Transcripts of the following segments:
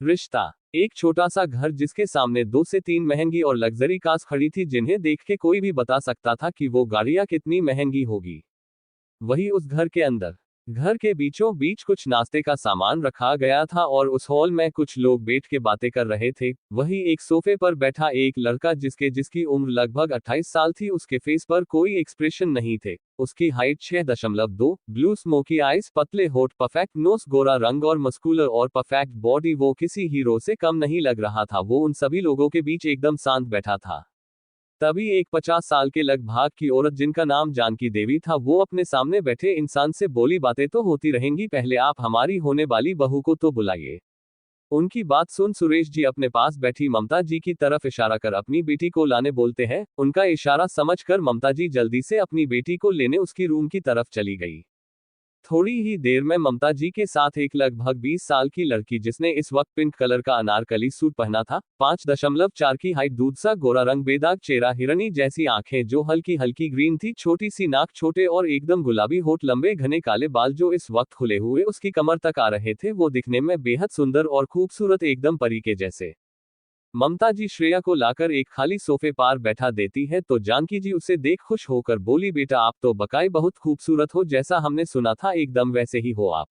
रिश्ता। एक छोटा सा घर जिसके सामने 2 से 3 महंगी और लग्जरी कार्स खड़ी थी जिन्हें देख के कोई भी बता सकता था कि वो गाड़ियां कितनी महंगी होगी। वही उस घर के अंदर, घर के बीचों बीच कुछ नाश्ते का सामान रखा गया था और उस हॉल में कुछ लोग बैठ के बातें कर रहे थे। वही एक सोफे पर बैठा एक लड़का जिसकी उम्र लगभग 28 साल थी। उसके फेस पर कोई एक्सप्रेशन नहीं थे। उसकी हाइट 6.2, ब्लू स्मोकी आइज, पतले होठ, परफेक्ट नोज, गोरा रंग और मस्कुलर और परफेक्ट बॉडी। वो किसी हीरो से कम नहीं लग रहा था। वो उन सभी लोगों के बीच एकदम शांत बैठा था। तभी एक 50 साल के लगभग की औरत जिनका नाम जानकी देवी था, वो अपने सामने बैठे इंसान से बोली, बातें तो होती रहेंगी, पहले आप हमारी होने वाली बहू को तो बुलाइए। उनकी बात सुन सुरेश जी अपने पास बैठी ममता जी की तरफ इशारा कर अपनी बेटी को लाने बोलते हैं। उनका इशारा समझकर ममता जी जल्दी से अपनी बेटी को लेने उसकी रूम की तरफ चली गई। थोड़ी ही देर में ममता जी के साथ एक लगभग 20 साल की लड़की जिसने इस वक्त पिंक कलर का अनारकली सूट पहना था, 5.4 की हाइट, दूध सा गोरा रंग, बेदाग चेहरा, हिरनी जैसी आंखें जो हल्की हल्की ग्रीन थी, छोटी सी नाक, छोटे और एकदम गुलाबी होठ, लंबे घने काले बाल जो इस वक्त खुले हुए उसकी कमर तक आ रहे थे। वो दिखने में बेहद सुंदर और खूबसूरत, एकदम परी के जैसे। ममता जी श्रेया को लाकर एक खाली सोफे पर बैठा देती है तो जानकी जी उसे देख खुश होकर बोली, बेटा आप तो बकाई बहुत खूबसूरत हो, जैसा हमने सुना था एकदम वैसे ही हो आप।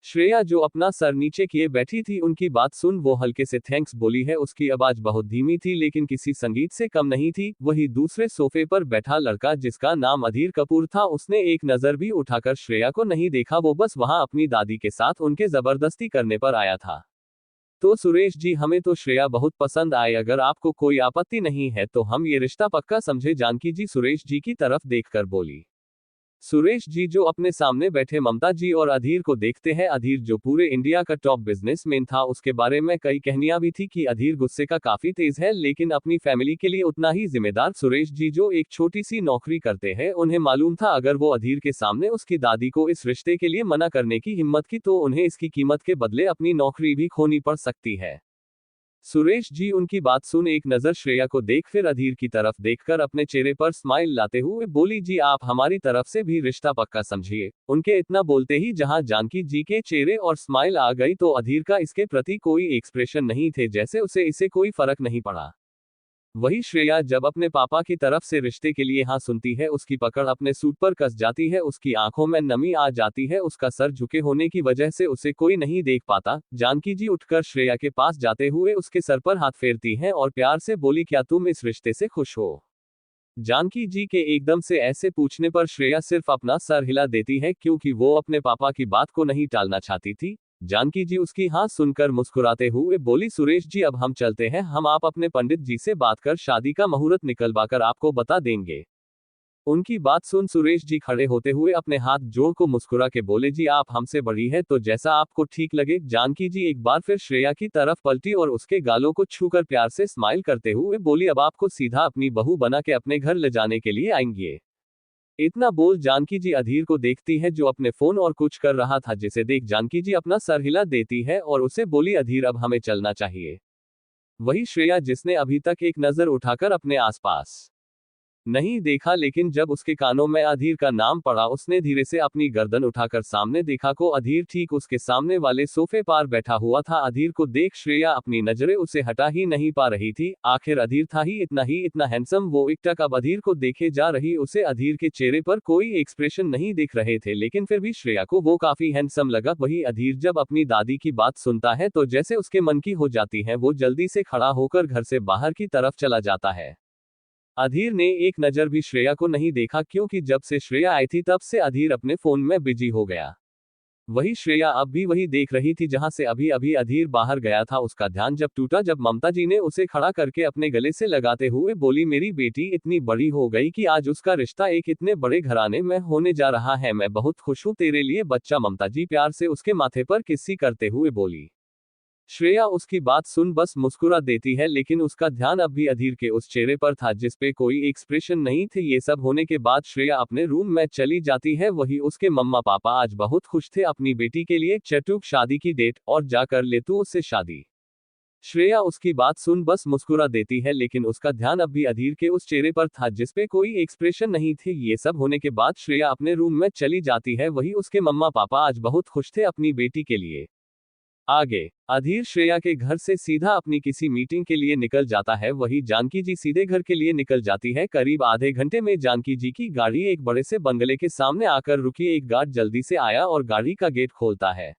श्रेया जो अपना सर नीचे किए बैठी थी, उनकी बात सुन वो हल्के से थैंक्स बोली है। उसकी आवाज बहुत धीमी थी लेकिन किसी संगीत से कम नहीं थी। वही दूसरे सोफे पर बैठा लड़का जिसका नाम अधीर कपूर था, उसने एक नजर भी उठाकर श्रेया को नहीं देखा। वो बस वहां अपनी दादी के साथ उनके जबरदस्ती करने पर आया था। तो सुरेश जी, हमें तो श्रेया बहुत पसंद आई, अगर आपको कोई आपत्ति नहीं है तो हम ये रिश्ता पक्का समझे, जानकी जी सुरेश जी की तरफ देखकर बोली। सुरेश जी जो अपने सामने बैठे ममता जी और अधीर को देखते हैं। अधीर जो पूरे इंडिया का टॉप बिजनेसमैन था, उसके बारे में कई कहानियां भी थी कि अधीर गुस्से का काफी तेज है लेकिन अपनी फैमिली के लिए उतना ही जिम्मेदार। सुरेश जी जो एक छोटी सी नौकरी करते हैं, उन्हें मालूम था अगर वो अधीर के सामने उसकी दादी को इस रिश्ते के लिए मना करने की हिम्मत की तो उन्हें इसकी कीमत के बदले अपनी नौकरी भी खोनी पड़ सकती है। सुरेश जी उनकी बात सुन एक नजर श्रेया को देख फिर अधीर की तरफ देखकर अपने चेहरे पर स्माइल लाते हुए बोली, जी आप हमारी तरफ से भी रिश्ता पक्का समझिए। उनके इतना बोलते ही जहां जानकी जी के चेहरे और स्माइल आ गई तो अधीर का इसके प्रति कोई एक्सप्रेशन नहीं थे, जैसे उसे इससे कोई फर्क नहीं पड़ा। वही श्रेया जब अपने पापा की तरफ से रिश्ते के लिए हाँ सुनती है, उसकी पकड़ अपने सूट पर कस जाती है, उसकी आंखों में नमी आ जाती है। उसका सर झुके होने की वजह से उसे कोई नहीं देख पाता। जानकी जी उठकर श्रेया के पास जाते हुए उसके सर पर हाथ फेरती हैं और प्यार से बोली, क्या तुम इस रिश्ते से खुश हो? जानकी जी के एकदम से ऐसे पूछने पर श्रेया सिर्फ अपना सर हिला देती है क्योंकि वो अपने पापा की बात को नहीं टालना चाहती थी। जानकी जी उसकी हाँ सुनकर मुस्कुराते हुए बोली, सुरेश जी अब हम चलते हैं, हम आप अपने पंडित जी से बात कर शादी का मुहूर्त निकलवाकर आपको बता देंगे। उनकी बात सुन सुरेश जी खड़े होते हुए अपने हाथ जोड़ को मुस्कुरा के बोले, जी आप हमसे बड़ी है तो जैसा आपको ठीक लगे। जानकी जी एक बार फिर श्रेया की तरफ पलटी और उसके गालों को छूकर प्यार से स्माइल करते हुए बोली, अब आपको सीधा अपनी बहू बना के अपने घर ले जाने के लिए आएंगे। इतना बोल जानकी जी अधीर को देखती है जो अपने फोन और कुछ कर रहा था, जिसे देख जानकी जी अपना सर हिला देती है और उसे बोली, अधीर अब हमें चलना चाहिए। वही श्रेया जिसने अभी तक एक नजर उठाकर अपने आसपास नहीं देखा लेकिन जब उसके कानों में अधीर का नाम पड़ा उसने धीरे से अपनी गर्दन उठाकर सामने देखा को अधीर ठीक उसके सामने वाले सोफे पर बैठा हुआ था। अधीर को देख श्रेया अपनी नजरें उसे हटा ही नहीं पा रही थी। आखिर अधीर था ही इतना हैंडसम। वो एकटक अब अधीर को देखे जा रही उसे अधीर के चेहरे पर कोई एक्सप्रेशन नहीं दिख रहे थे लेकिन फिर भी श्रेया को वो काफी हैंडसम लगा। वही अधीर जब अपनी दादी की बात सुनता है तो जैसे उसके मन की हो जाती है, वो जल्दी से खड़ा होकर घर से बाहर की तरफ चला जाता है। अधीर ने एक नजर भी श्रेया को नहीं देखा क्योंकि जब से श्रेया आई थी तब से अधीर अपने फोन में बिजी हो गया। वही श्रेया अब भी वही देख रही थी जहां से अभी अभी अधीर बाहर गया था। उसका ध्यान जब टूटा जब ममता जी ने उसे खड़ा करके अपने गले से लगाते हुए बोली, मेरी बेटी इतनी बड़ी हो गई कि आज उसका रिश्ता एक इतने बड़े घराने में होने जा रहा है, मैं बहुत खुश हूं तेरे लिए बच्चा। ममता जी प्यार से उसके माथे पर किस्सी करते हुए बोली। श्रेया उसकी बात सुन बस मुस्कुरा देती है लेकिन उसका ध्यान अब भी अधीर के उस चेहरे पर था जिसपे कोई एक्सप्रेशन नहीं थे। ये सब होने के बाद श्रेया अपने रूम में चली जाती है। वही उसके मम्मा पापा आज बहुत खुश थे अपनी बेटी के लिए चटुक शादी की डेट और जाकर ले तू उससे शादी। श्रेया उसकी बात सुन बस मुस्कुरा देती है लेकिन उसका ध्यान अब भी अधीर के उस चेहरे पर था जिसपे कोई एक्सप्रेशन नहीं थे। ये सब होने के बाद श्रेया अपने रूम में चली जाती है। वही उसके मम्मा पापा आज बहुत खुश थे अपनी बेटी के लिए। आगे अधीर श्रेया के घर से सीधा अपनी किसी मीटिंग के लिए निकल जाता है। वही जानकी जी सीधे घर के लिए निकल जाती है। करीब आधे घंटे में जानकी जी की गाड़ी एक बड़े से बंगले के सामने आकर रुकी। एक गार्ड जल्दी से आया और गाड़ी का गेट खोलता है।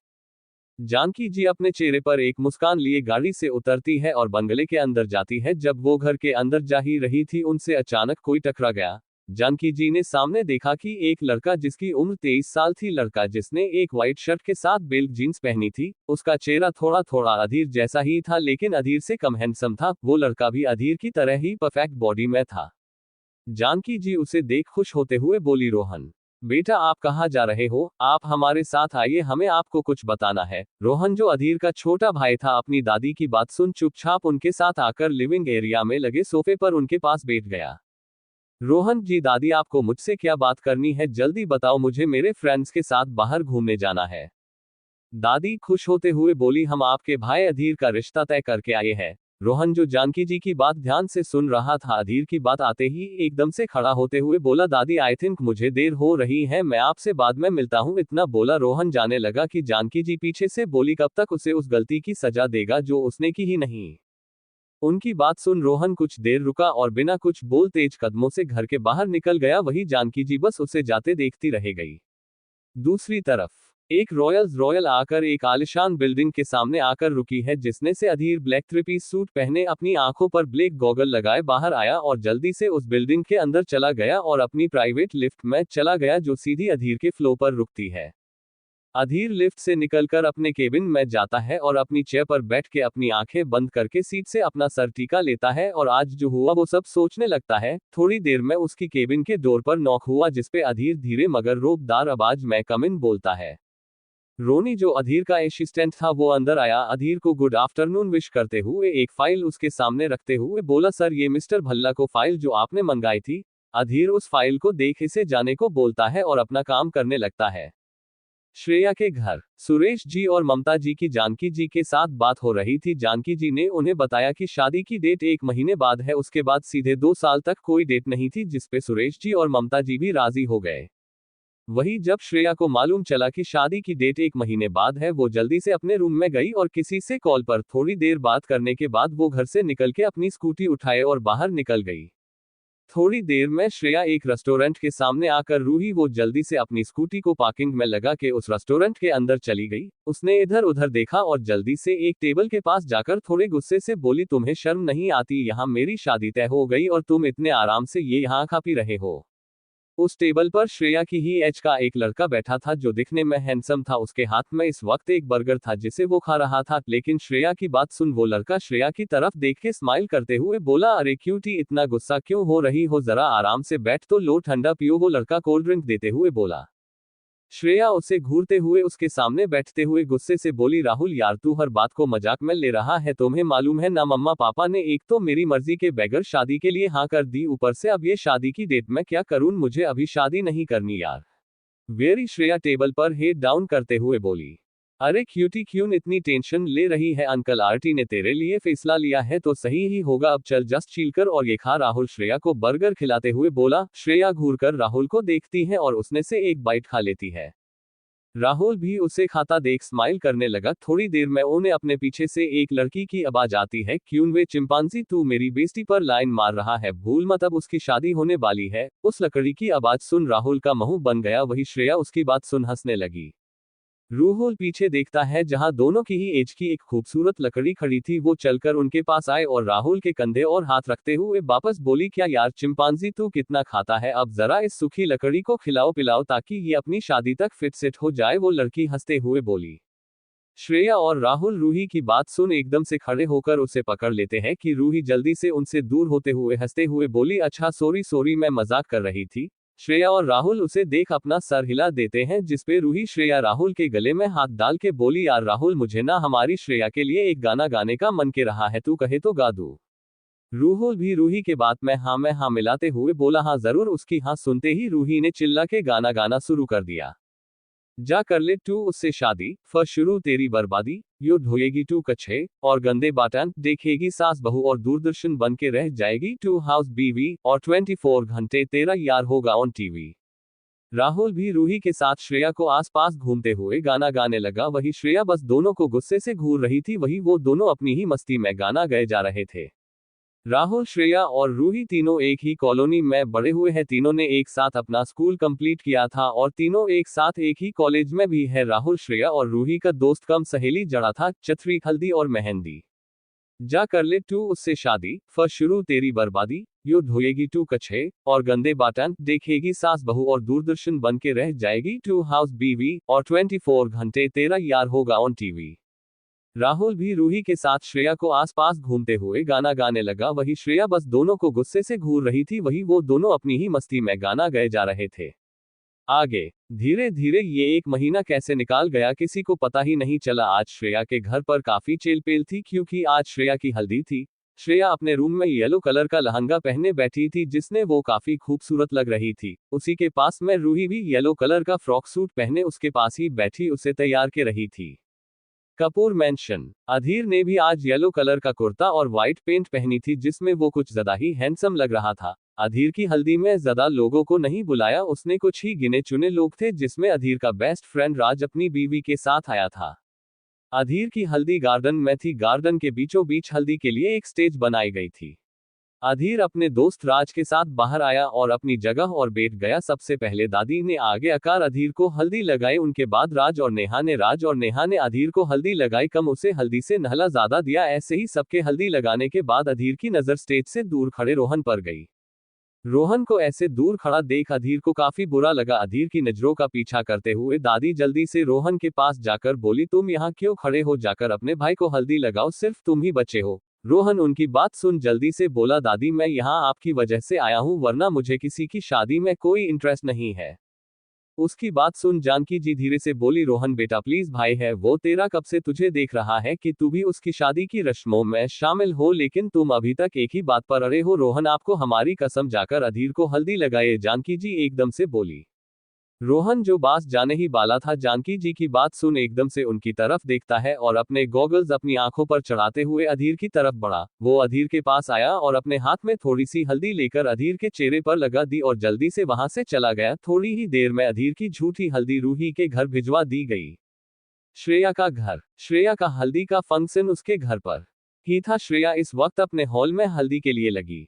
जानकी जी अपने चेहरे पर एक मुस्कान लिए गाड़ी से उतरती है और बंगले के अंदर जाती है। जब वो घर के अंदर जा ही रही थी उनसे अचानक कोई टकरा गया। जानकी जी ने सामने देखा कि एक लड़का जिसकी उम्र 23 साल थी, लड़का जिसने एक व्हाइट शर्ट के साथ बेल्ट जींस पहनी थी, उसका चेहरा थोड़ा थोड़ा अधीर जैसा ही था लेकिन अधीर से कम हैंडसम था। वो लड़का भी अधीर की तरह ही परफेक्ट बॉडी में था। जानकी जी उसे देख खुश होते हुए बोली, रोहन बेटा आप कहाँ जा रहे हो? आप हमारे साथ आइए, हमें आपको कुछ बताना है। रोहन जो अधीर का छोटा भाई था अपनी दादी की बात सुन चुपचाप उनके साथ आकर लिविंग एरिया में लगे सोफे पर उनके पास बैठ गया। रोहन जी दादी आपको मुझसे क्या बात करनी है, जल्दी बताओ, मुझे मेरे फ्रेंड्स के साथ बाहर घूमने जाना है। दादी खुश होते हुए बोली, हम आपके भाई अधीर का रिश्ता तय करके आए हैं। रोहन जो जानकी जी की बात ध्यान से सुन रहा था अधीर की बात आते ही एकदम से खड़ा होते हुए बोला, दादी आई थिंक मुझे देर हो रही है, मैं आपसे बाद में मिलता हूँ। इतना बोला रोहन जाने लगा कि जानकी जी पीछे से बोली, कब तक उसे उस गलती की सजा देगा जो उसने की ही नहीं। उनकी बात सुन रोहन कुछ देर रुका और बिना कुछ बोल तेज कदमों से घर के बाहर निकल गया। वही जानकी जी बस उसे जाते देखती रह गई। दूसरी तरफ एक रॉयल आकर एक आलिशान बिल्डिंग के सामने आकर रुकी है, जिसने से अधीर ब्लैक थ्री पीस सूट पहने अपनी आंखों पर ब्लैक गॉगल लगाए बाहर आया और जल्दी से उस बिल्डिंग के अंदर चला गया और अपनी प्राइवेट लिफ्ट में चला गया जो सीधी अधीर के फ्लोर पर रुकती है। अधीर लिफ्ट से निकलकर अपने केबिन में जाता है और अपनी चेयर पर बैठ के अपनी आंखें बंद करके सीट से अपना सर टीका लेता है और आज जो हुआ वो सब सोचने लगता है। थोड़ी देर में उसकी केबिन के डोर पर नॉक हुआ जिसपे अधीर धीरे मगर रोबदार आवाज में कम इन बोलता है। रोनी जो अधीर का असिस्टेंट था वो अंदर आया। अधीर को गुड आफ्टरनून विश करते हुए एक फाइल उसके सामने रखते हुए बोला, सर ये मिस्टर भल्ला को फाइल जो आपने मंगाई थी। अधीर उस फाइल को देख इसे जाने को बोलता है और अपना काम करने लगता है। श्रेया के घर सुरेश जी और ममता जी की जानकी जी के साथ बात हो रही थी। जानकी जी ने उन्हें बताया कि शादी की डेट 1 महीने बाद है। उसके बाद सीधे 2 साल तक कोई डेट नहीं थी, जिसपे सुरेश जी और ममता जी भी राजी हो गए। वही जब श्रेया को मालूम चला कि शादी की डेट 1 महीने बाद है, वो जल्दी से अपने रूम में गई और किसी से कॉल पर थोड़ी देर बात करने के बाद वो घर से निकल के अपनी स्कूटी उठाए और बाहर निकल गई। थोड़ी देर में श्रेया एक रेस्टोरेंट के सामने आकर रूही वो जल्दी से अपनी स्कूटी को पार्किंग में लगा के उस रेस्टोरेंट के अंदर चली गई। उसने इधर उधर देखा और जल्दी से एक टेबल के पास जाकर थोड़े गुस्से से बोली, तुम्हें शर्म नहीं आती? यहाँ मेरी शादी तय हो गई और तुम इतने आराम से ये यहाँ खा पी रहे हो। उस टेबल पर श्रेया की ही एज का एक लड़का बैठा था जो दिखने में हैंडसम था। उसके हाथ में इस वक्त एक बर्गर था जिसे वो खा रहा था, लेकिन श्रेया की बात सुन वो लड़का श्रेया की तरफ देख के स्माइल करते हुए बोला, अरे क्यूटी इतना गुस्सा क्यों हो रही हो, जरा आराम से बैठ तो लो, ठंडा पियो। वो लड़का कोल्ड ड्रिंक देते हुए बोला। श्रेया उसे घूरते हुए उसके सामने बैठते हुए गुस्से से बोली, राहुल यार तू हर बात को मजाक में ले रहा है। तुम्हें मालूम है ना मम्मा पापा ने एक तो मेरी मर्जी के बगैर शादी के लिए हाँ कर दी, ऊपर से अब ये शादी की डेट में क्या करूं, मुझे अभी शादी नहीं करनी यार। वेरी श्रेया टेबल पर हेड डाउन करते हुए बोली। अरे क्यूटी क्यों इतनी टेंशन ले रही है, अंकल आंटी ने तेरे लिए फैसला लिया है तो सही ही होगा, अब चल जस्ट चील कर और ये खा। राहुल श्रेया को बर्गर खिलाते हुए बोला। श्रेया घूरकर राहुल को देखती है और उसने से एक बाइट खा लेती है। राहुल भी उसे खाता देख स्माइल करने लगा। थोड़ी देर में उन्हें अपने पीछे से एक लड़की की आवाज आती है, क्यों वे चिंपांजी तू मेरी बेइज्जती पर लाइन मार रहा है, भूल मत अब उसकी शादी होने वाली है। उस लकड़ी की आवाज सुन राहुल का मुंह बन गया। वही श्रेया उसकी बात सुन हंसने लगी। राहुल पीछे देखता है जहां दोनों की ही एज की एक खूबसूरत लकड़ी खड़ी थी। वो चलकर उनके पास आए और राहुल के कंधे और हाथ रखते हुए वापस बोली, क्या यार चिंपांजी तू कितना खाता है, अब जरा इस सूखी लकड़ी को खिलाओ पिलाओ ताकि ये अपनी शादी तक फिट सेट हो जाए। वो लड़की हंसते हुए बोली। श्रेया और राहुल रूही की बात सुन एकदम से खड़े होकर उसे पकड़ लेते हैं कि रूही जल्दी से उनसे दूर होते हुए हंसते हुए बोली, अच्छा सॉरी मैं मजाक कर रही थी। श्रेया और राहुल उसे देख अपना सर हिला देते हैं, जिसपे रूही श्रेया राहुल के गले में हाथ डाल के बोली, यार राहुल मुझे ना हमारी श्रेया के लिए एक गाना गाने का मन के रहा है, तू कहे तो गा दूं। राहुल भी रूही के बात में हाँ मिलाते हुए बोला, हाँ जरूर। उसकी हाँ सुनते ही रूही ने चिल्ला के गाना गाना शुरू कर दिया। जा कर ले तू उससे शादी, फर शुरू तेरी बर्बादी, यो धोएगी तू कच्छे और गंदे बाटन, देखेगी सास बहू और दूरदर्शन बन के रह जाएगी तू हाउस बीवी, और 24 घंटे तेरा यार होगा ऑन टीवी। राहुल भी रूही के साथ श्रेया को आसपास घूमते हुए गाना गाने लगा। वही श्रेया बस दोनों को गुस्से से घूर रही थी। वही वो दोनों अपनी ही मस्ती में गाना गाए जा रहे थे। राहुल, श्रेया और रूही तीनों एक ही कॉलोनी में बड़े हुए हैं। तीनों ने एक साथ अपना स्कूल कंप्लीट किया था और तीनों एक साथ एक ही कॉलेज में भी है। राहुल, श्रेया और रूही का दोस्त कम सहेली जड़ा था। चथरी, हल्दी और मेहंदी। जा कर ले तू उससे शादी, फर शुरू तेरी बर्बादी। यो धोएगी तू कछे और गंदे बाटन, देखेगी सास बहू और दूरदर्शन बन के रह जाएगी तू हाउस बीवी, और 24 घंटे तेरा यार होगा ऑन टीवी। राहुल भी रूही के साथ श्रेया को आसपास घूमते हुए गाना गाने लगा। वही श्रेया बस दोनों को गुस्से से घूर रही थी। वही वो दोनों अपनी ही मस्ती में गाना गाए जा रहे थे। आगे धीरे धीरे ये 1 महीना कैसे निकाल गया किसी को पता ही नहीं चला। आज श्रेया के घर पर काफी चेलपेल थी क्योंकि आज श्रेया की हल्दी थी। श्रेया अपने रूम में येलो कलर का लहंगा पहने बैठी थी जिसने वो काफी खूबसूरत लग रही थी। उसी के पास में रूही भी येलो कलर का फ्रॉक सूट पहने उसके पास ही बैठी उसे तैयार के रही थी। कपूर मैंशन। अधीर ने भी आज येलो कलर का कुर्ता और व्हाइट पेंट पहनी थी जिसमें वो कुछ ज्यादा ही हैंडसम लग रहा था। अधीर की हल्दी में ज्यादा लोगों को नहीं बुलाया। उसने कुछ ही गिने चुने लोग थे जिसमें अधीर का बेस्ट फ्रेंड राज अपनी बीवी के साथ आया था। अधीर की हल्दी गार्डन में थी। गार्डन के बीचों बीच हल्दी के लिए एक स्टेज बनाई गई थी। अधीर अपने दोस्त राज के साथ बाहर आया और अपनी जगह और बैठ गया। सबसे पहले दादी ने आगे आकर अधीर को हल्दी लगाई। उनके बाद राज और नेहा ने अधीर को हल्दी लगाई। कम उसे हल्दी से नहला ज्यादा दिया। ऐसे ही सबके हल्दी लगाने के बाद अधीर की नजर स्टेज से दूर खड़े रोहन पर गई। रोहन को ऐसे दूर खड़ा देख अधीर को काफी बुरा लगा। अधीर की नजरों का पीछा करते हुए दादी जल्दी से रोहन के पास जाकर बोली, तुम यहाँ क्यों खड़े हो, जाकर अपने भाई को हल्दी लगाओ, सिर्फ तुम ही बचे हो। रोहन उनकी बात सुन जल्दी से बोला, दादी मैं यहाँ आपकी वजह से आया हूँ, वरना मुझे किसी की शादी में कोई इंटरेस्ट नहीं है। उसकी बात सुन जानकी जी धीरे से बोली, रोहन बेटा प्लीज, भाई है वो तेरा, कब से तुझे देख रहा है कि तू भी उसकी शादी की रस्मों में शामिल हो, लेकिन तुम अभी तक एक ही बात पर अड़े हो। रोहन आपको हमारी कसम, जाकर अधीर को हल्दी लगाए, जानकी जी एकदम से बोली। रोहन जो बास जाने ही वाला था, जानकी जी की बात सुन एकदम से उनकी तरफ देखता है और अपने गॉगल्स अपनी आंखों पर चढ़ाते हुए अधीर की तरफ बढ़ा। वो अधीर के पास आया और अपने हाथ में थोड़ी सी हल्दी लेकर अधीर के चेहरे पर लगा दी और जल्दी से वहां से चला गया। थोड़ी ही देर में अधीर की झूठी हल्दी रूही के घर भिजवा दी गई। श्रेया का घर। श्रेया का हल्दी का फंक्शन उसके घर पर ही था। श्रेया इस वक्त अपने हॉल में हल्दी के लिए लगी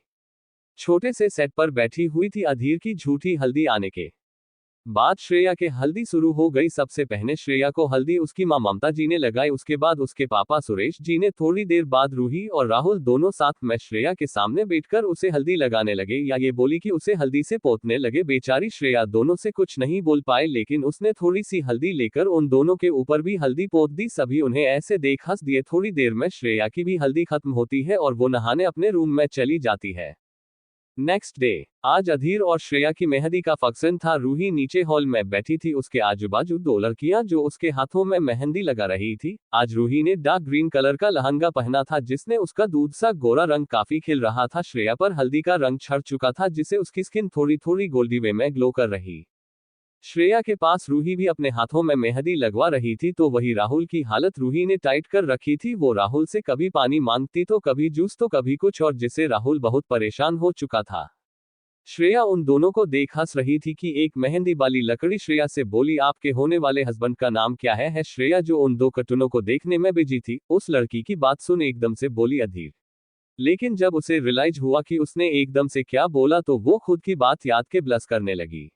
छोटे से सेट पर बैठी हुई थी। अधीर की झूठी हल्दी आने के बाद श्रेया के हल्दी शुरू हो गई। सबसे पहले श्रेया को हल्दी उसकी मां ममता जी ने लगाई, उसके बाद उसके पापा सुरेश जी ने, थोड़ी देर बाद रूही और राहुल दोनों साथ में श्रेया के सामने बैठकर उसे हल्दी लगाने लगे, या ये बोली कि उसे हल्दी से पोतने लगे। बेचारी श्रेया दोनों से कुछ नहीं बोल पाए, लेकिन उसने थोड़ी सी हल्दी लेकर उन दोनों के ऊपर भी हल्दी पोत दी। सभी उन्हें ऐसे देख हंस दिए। थोड़ी देर में श्रेया की भी हल्दी खत्म होती है और वो नहाने अपने रूम में चली जाती है। Next day. आज अधीर और श्रेया की मेहंदी का फंक्शन था। रूही नीचे हॉल में बैठी थी, उसके आजू बाजू 2 लड़कियां जो उसके हाथों में मेहंदी लगा रही थी। आज रूही ने डार्क ग्रीन कलर का लहंगा पहना था जिसने उसका दूध सा गोरा रंग काफी खिल रहा था। श्रेया पर हल्दी का रंग छड़ चुका था जिससे उसकी स्किन थोड़ी थोड़ी गोल्डी वे में ग्लो कर रही। श्रेया के पास रूही भी अपने हाथों में मेहंदी लगवा रही थी। तो वही राहुल की हालत रूही ने टाइट कर रखी थी। वो राहुल से कभी पानी मांगती तो कभी जूस तो कभी कुछ और, जिससे राहुल बहुत परेशान हो चुका था। श्रेया उन दोनों को देख हंस रही थी कि एक मेहंदी वाली लकड़ी श्रेया से बोली, आपके होने वाले हस्बैंड का नाम क्या है? श्रेया जो उन 2 कार्टूनों को देखने में बिजी थी, उस लड़की की बात सुन एकदम से बोली अधीर। लेकिन जब उसे रियलाइज हुआ कि उसने एकदम से क्या बोला तो वो खुद की बात याद के ब्लश करने लगी।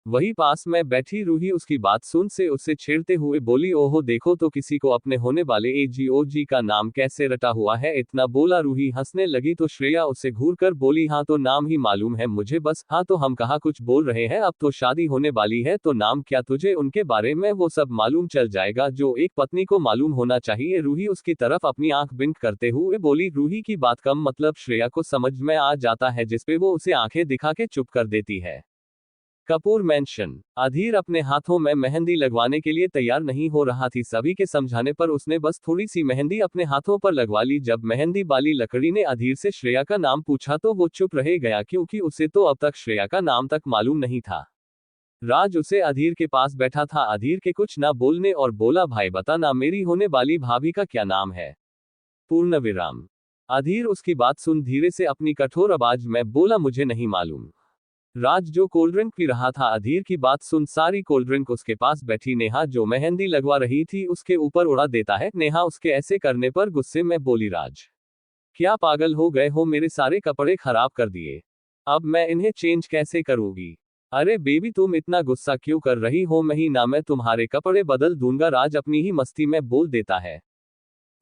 वही पास में बैठी रूही उसकी बात सुन से उससे छेड़ते हुए बोली, ओहो देखो तो किसी को अपने होने वाले AGOG का नाम कैसे रटा हुआ है। इतना बोला रूही हंसने लगी तो श्रेया उससे घूर कर बोली, हाँ तो नाम ही मालूम है मुझे बस। हाँ तो हम कहाँ कुछ बोल रहे हैं, अब तो शादी होने वाली है तो नाम क्या, तुझे उनके बारे में वो सब मालूम चल जाएगा जो एक पत्नी को मालूम होना चाहिए। रूही उसकी तरफ अपनी आंख बिंक करते हुए बोली। रूही की बात कम मतलब श्रेया को समझ में आ जाता है, जिसपे वो उसे आंखें दिखा के चुप कर देती है। कपूर मैंशन। अधीर अपने हाथों में मेहंदी लगवाने के लिए तैयार नहीं हो रहा थी। सभी के समझाने पर उसने बस थोड़ी सी मेहंदी अपने हाथों पर लगवा ली। जब मेहंदी वाली लकड़ी ने अधीर से श्रेया का नाम पूछा तो वो चुप रह गया, क्योंकि उसे तो अब तक श्रेया का नाम तक मालूम नहीं था। राज उसे अधीर के पास बैठा था। अधीर के कुछ ना बोलने और बोला, भाई बता ना मेरी होने वाली भाभी का क्या नाम है? पूर्ण विराम। अधीर उसकी बात सुन धीरे से अपनी कठोर आवाज में बोला, मुझे नहीं मालूम। राज जो कोल्ड ड्रिंक पी रहा था अधीर की बात सुन सारी कोल्ड ड्रिंक उसके पास बैठी नेहा जो मेहंदी लगवा रही थी उसके ऊपर उड़ा देता है। नेहा उसके ऐसे करने पर गुस्से में बोली, राज क्या पागल हो गए हो, मेरे सारे कपड़े खराब कर दिए, अब मैं इन्हें चेंज कैसे करूंगी। अरे बेबी तुम इतना गुस्सा क्यों कर रही हो, महीना मैं तुम्हारे कपड़े बदल दूंगा, राज अपनी ही मस्ती में बोल देता है।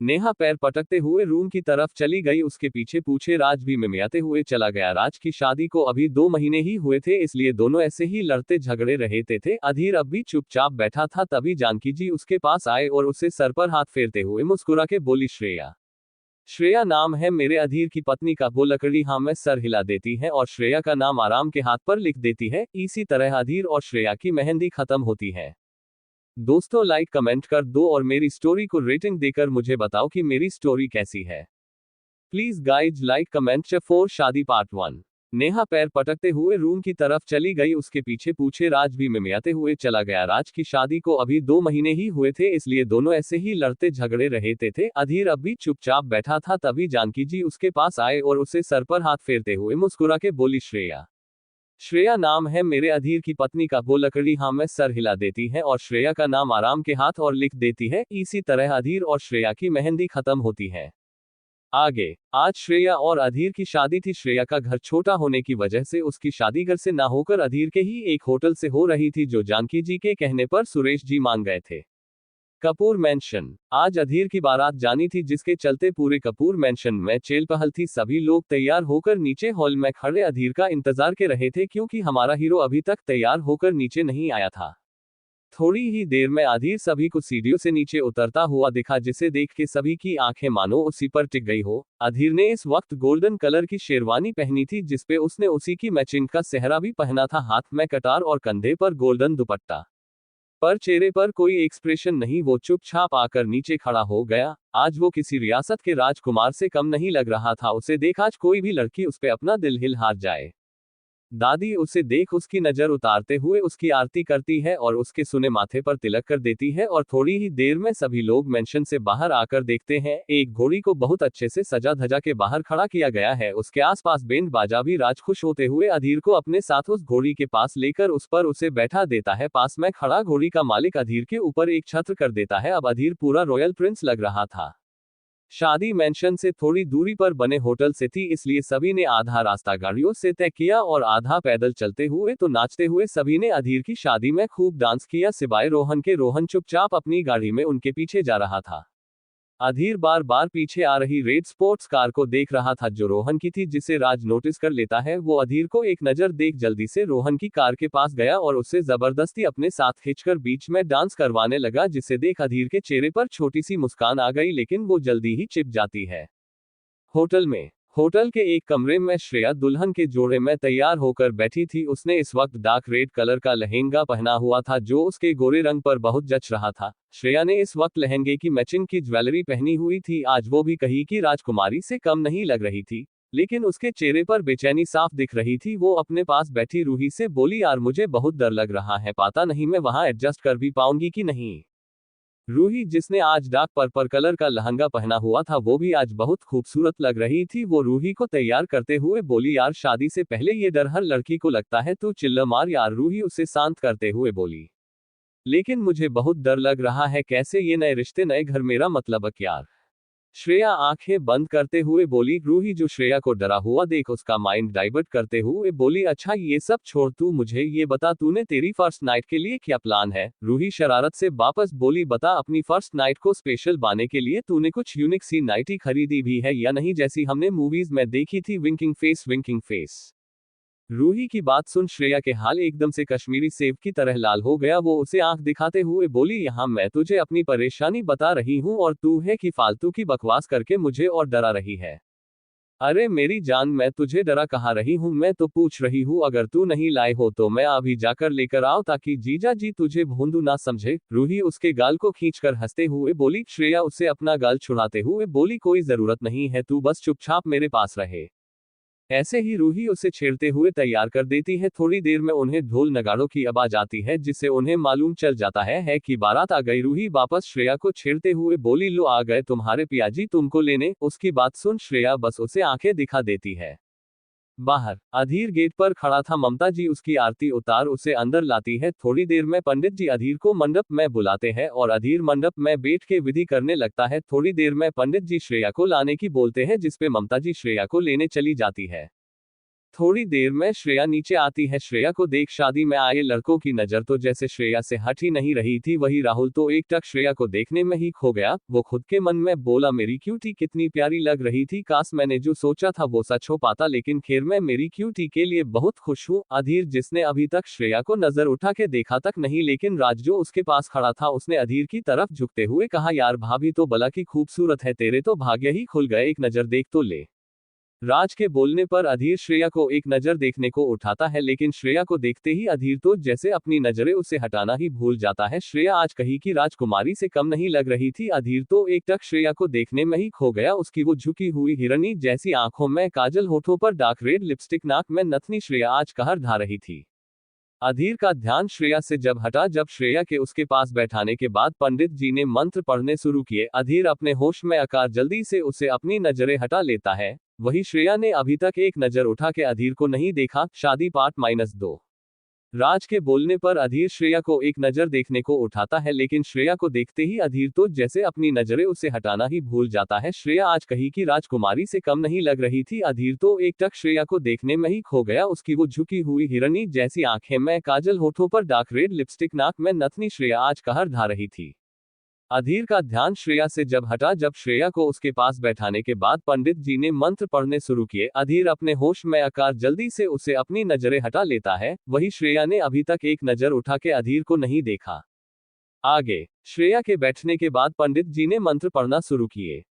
नेहा पैर पटकते हुए रूम की तरफ चली गई, उसके पीछे पूछे राज भी मिमियाते हुए चला गया। राज की शादी को अभी 2 महीने ही हुए थे इसलिए दोनों ऐसे ही लड़ते झगड़े रहते थे। अधीर अब भी चुपचाप बैठा था तभी जानकी जी उसके पास आए और उसे सर पर हाथ फेरते हुए मुस्कुरा के बोली, श्रेया। श्रेया नाम है मेरे अधीर की पत्नी का। वो लकड़ी हाँ में सर हिला देती है और श्रेया का नाम आराम के हाथ पर लिख देती है। इसी तरह अधीर और श्रेया की मेहंदी खत्म होती है। दोस्तों लाइक कमेंट कर दो और मेरी स्टोरी को रेटिंग देकर मुझे बताओ कि मेरी स्टोरी कैसी है। Please guys like comment for शादी पार्ट 1। नेहा पैर पटकते हुए रूम की तरफ चली गई, उसके पीछे पूछे राज भी मिमियाते हुए चला गया। राज की शादी को अभी 2 महीने ही हुए थे इसलिए दोनों ऐसे ही लड़ते झगड़े रहते थे। अधीर अब भी चुपचाप बैठा था तभी जानकी जी उसके पास आए और उसे सर पर हाथ फेरते हुए मुस्कुरा के बोली, श्रेया। श्रेया नाम है मेरे अधीर की पत्नी का। वो लकड़ी हाँ में सर हिला देती है और श्रेया का नाम आराम के हाथ और लिख देती है। इसी तरह अधीर और श्रेया की मेहंदी खत्म होती है। आगे आज श्रेया और अधीर की शादी थी। श्रेया का घर छोटा होने की वजह से उसकी शादी घर से ना होकर अधीर के ही एक होटल से हो रही थी जो जानकी जी के कहने पर सुरेश जी मान गए थे। कपूर मैंशन। आज अधीर की बारात जानी थी जिसके चलते पूरे कपूर मैंशन में चहल पहल थी। सभी लोग तैयार होकर नीचे हॉल में खड़े अधीर का इंतजार कर रहे थे क्योंकि हमारा हीरो अभी तक तैयार होकर नीचे नहीं आया था। थोड़ी ही देर में अधीर सभी को सीढ़ियों से नीचे उतरता हुआ दिखा जिसे देख के सभी की आंखें मानो उसी पर टिक गई हो। अधीर ने इस वक्त गोल्डन कलर की शेरवानी पहनी थी जिसपे उसने उसी की मैचिंग का सेहरा भी पहना था। हाथ में कटार और कंधे पर गोल्डन दुपट्टा, पर चेहरे पर कोई एक्सप्रेशन नहीं। वो चुपचाप आकर नीचे खड़ा हो गया। आज वो किसी रियासत के राजकुमार से कम नहीं लग रहा था। उसे देख आज कोई भी लड़की उस पे अपना दिल हिल हार जाए। दादी उसे देख उसकी नजर उतारते हुए उसकी आरती करती है और उसके सुने माथे पर तिलक कर देती है और थोड़ी ही देर में सभी लोग मेंशन से बाहर आकर देखते हैं एक घोड़ी को बहुत अच्छे से सजा धजा के बाहर खड़ा किया गया है। उसके आसपास बैंड बाजा भी। राज खुश होते हुए अधीर को अपने साथ उस घोड़ी के पास लेकर उस पर उसे बैठा देता है। पास में खड़ा घोड़ी का मालिक अधीर के ऊपर एक छत्र कर देता है। अब अधीर पूरा रॉयल प्रिंस लग रहा था। शादी मैंशन से थोड़ी दूरी पर बने होटल से थी इसलिए सभी ने आधा रास्ता गाड़ियों से तय किया और आधा पैदल चलते हुए तो नाचते हुए सभी ने अधीर की शादी में खूब डांस किया सिवाय रोहन के। रोहन चुपचाप अपनी गाड़ी में उनके पीछे जा रहा था। अधीर बार बार पीछे आ रही रेड स्पोर्ट्स कार को देख रहा था जो रोहन की थी जिसे राज नोटिस कर लेता है। वो अधीर को एक नजर देख जल्दी से रोहन की कार के पास गया और उसे जबरदस्ती अपने साथ खींचकर बीच में डांस करवाने लगा जिसे देख अधीर के चेहरे पर छोटी सी मुस्कान आ गई लेकिन वो जल्दी ही छिप जाती है। होटल में होटल के एक कमरे में श्रेया दुल्हन के जोड़े में तैयार होकर बैठी थी। उसने इस वक्त डार्क रेड कलर का लहंगा पहना हुआ था जो उसके गोरे रंग पर बहुत जच रहा था। श्रेया ने इस वक्त लहंगे की मैचिंग की ज्वेलरी पहनी हुई थी। आज वो भी कहीं की राजकुमारी से कम नहीं लग रही थी लेकिन उसके चेहरे पर बेचैनी साफ दिख रही थी। वो अपने पास बैठी रूही से बोली, यार मुझे बहुत डर लग रहा है, पता नहीं मैं वहां एडजस्ट कर भी पाऊंगी कि नहीं। रूही जिसने आज डार्क पर्पल कलर का लहंगा पहना हुआ था वो भी आज बहुत खूबसूरत लग रही थी। वो रूही को तैयार करते हुए बोली, यार शादी से पहले ये डर हर लड़की को लगता है, तू चिल्ला मार यार। रूही उसे शांत करते हुए बोली, लेकिन मुझे बहुत डर लग रहा है, कैसे ये नए रिश्ते नए घर, मेरा मतलब यार। श्रेया आंखें बंद करते हुए बोली। रूही जो श्रेया को डरा हुआ देख उसका माइंड डाइवर्ट करते हुए बोली, अच्छा ये सब छोड़, तू मुझे ये बता तूने तेरी फर्स्ट नाइट के लिए क्या प्लान है। रूही शरारत से वापस बोली, बता अपनी फर्स्ट नाइट को स्पेशल बनाने के लिए तूने कुछ यूनिक सी नाइटी खरीदी भी है या नहीं जैसी हमने मूवीज में देखी थी, winking face winking face. Roohi की बात सुन श्रेया के हाल एकदम से कश्मीरी सेब की तरह लाल हो गया। वो उसे आंख दिखाते हुए बोली, यहाँ मैं तुझे अपनी परेशानी बता रही हूँ और तू है कि फालतू की बकवास करके मुझे और डरा रही है। अरे मेरी जान मैं तुझे डरा कहाँ रही हूँ, मैं तो पूछ रही हूँ अगर तू नहीं लाए हो तो मैं अभी जाकर लेकर आओ ताकि जीजा जी तुझे भोंदू ना समझे। रूही उसके गाल को खींचकर हंसते हुए बोली। श्रेया उससे अपना गाल छुड़ाते हुए बोली, कोई जरूरत नहीं है, तू बस चुपचाप मेरे पास रहे। ऐसे ही रूही उसे छेड़ते हुए तैयार कर देती है। थोड़ी देर में उन्हें ढोल नगाड़ों की आवाज आती है जिससे उन्हें मालूम चल जाता है कि बारात आ गई। रूही वापस श्रेया को छेड़ते हुए बोली, लो आ गए तुम्हारे पियाजी तुमको लेने। उसकी बात सुन श्रेया बस उसे आंखें दिखा देती है। बाहर अधीर गेट पर खड़ा था। ममता जी उसकी आरती उतार उसे अंदर लाती है। थोड़ी देर में पंडित जी अधीर को मंडप में बुलाते हैं और अधीर मंडप में बैठ के विधि करने लगता है। थोड़ी देर में पंडित जी श्रेया को लाने की बोलते हैं, जिसपे ममता जी श्रेया को लेने चली जाती है। थोड़ी देर में श्रेया नीचे आती है। श्रेया को देख शादी में आए लड़कों की नजर तो जैसे श्रेया से हट ही नहीं रही थी। वही राहुल तो एकटक श्रेया को देखने में ही खो गया। वो खुद के मन में बोला, मेरी क्यूटी कितनी प्यारी लग रही थी, काश मैंने जो सोचा था वो सच हो पाता, लेकिन खैर मैं मेरी क्यूटी के लिए बहुत खुश हूँ। अधीर, जिसने अभी तक श्रेया को नजर उठा के देखा तक नहीं, लेकिन राज जो उसके पास खड़ा था, उसने अधीर की तरफ झुकते हुए कहा, यार भाभी तो बला की खूबसूरत है, तेरे तो भाग्य ही खुल गए, एक नजर देख तो ले। राज के बोलने पर अधीर श्रेया को एक नजर देखने को उठाता है, लेकिन श्रेया को देखते ही अधीर तो जैसे अपनी नजरें उसे हटाना ही भूल जाता है। श्रेया आज कहीं की राजकुमारी से कम नहीं लग रही थी। अधीर तो एकटक श्रेया को देखने में ही खो गया। उसकी वो झुकी हुई हिरनी जैसी आंखों में काजल, होठों पर डार्क रेड लिपस्टिक, नाक में नथनी, श्रेया आज कहर ढा रही थी। अधीर का ध्यान श्रेया से जब हटा, जब श्रेया के उसके पास बैठाने के बाद पंडित जी ने मंत्र पढ़ने शुरू किए, अधीर अपने होश में आकर जल्दी से उसे अपनी नजरें हटा लेता है। वही श्रेया ने अभी तक एक नजर उठा के अधीर को नहीं देखा। शादी पार्ट -2। राज के बोलने पर अधीर श्रेया को एक नजर देखने को उठाता है, लेकिन श्रेया को देखते ही अधीर तो जैसे अपनी नजरें उसे हटाना ही भूल जाता है। श्रेया आज कहीं की राजकुमारी से कम नहीं लग रही थी। अधीर तो एकटक श्रेया को देखने में ही खो गया। उसकी वो झुकी हुई हिरनी जैसी आंखें में काजल, होठों पर डार्क रेड लिपस्टिक, नाक में नथनी, श्रेया आज कहर ढा रही थी। अधीर का ध्यान श्रेया से जब हटा, जब श्रेया को उसके पास बैठाने के बाद पंडित जी ने मंत्र पढ़ने शुरू किए, अधीर अपने होश में आकर जल्दी से उसे अपनी नजरें हटा लेता है। वही श्रेया ने अभी तक एक नजर उठा के अधीर को नहीं देखा। आगे श्रेया के बैठने के बाद पंडित जी ने मंत्र पढ़ना शुरू किए।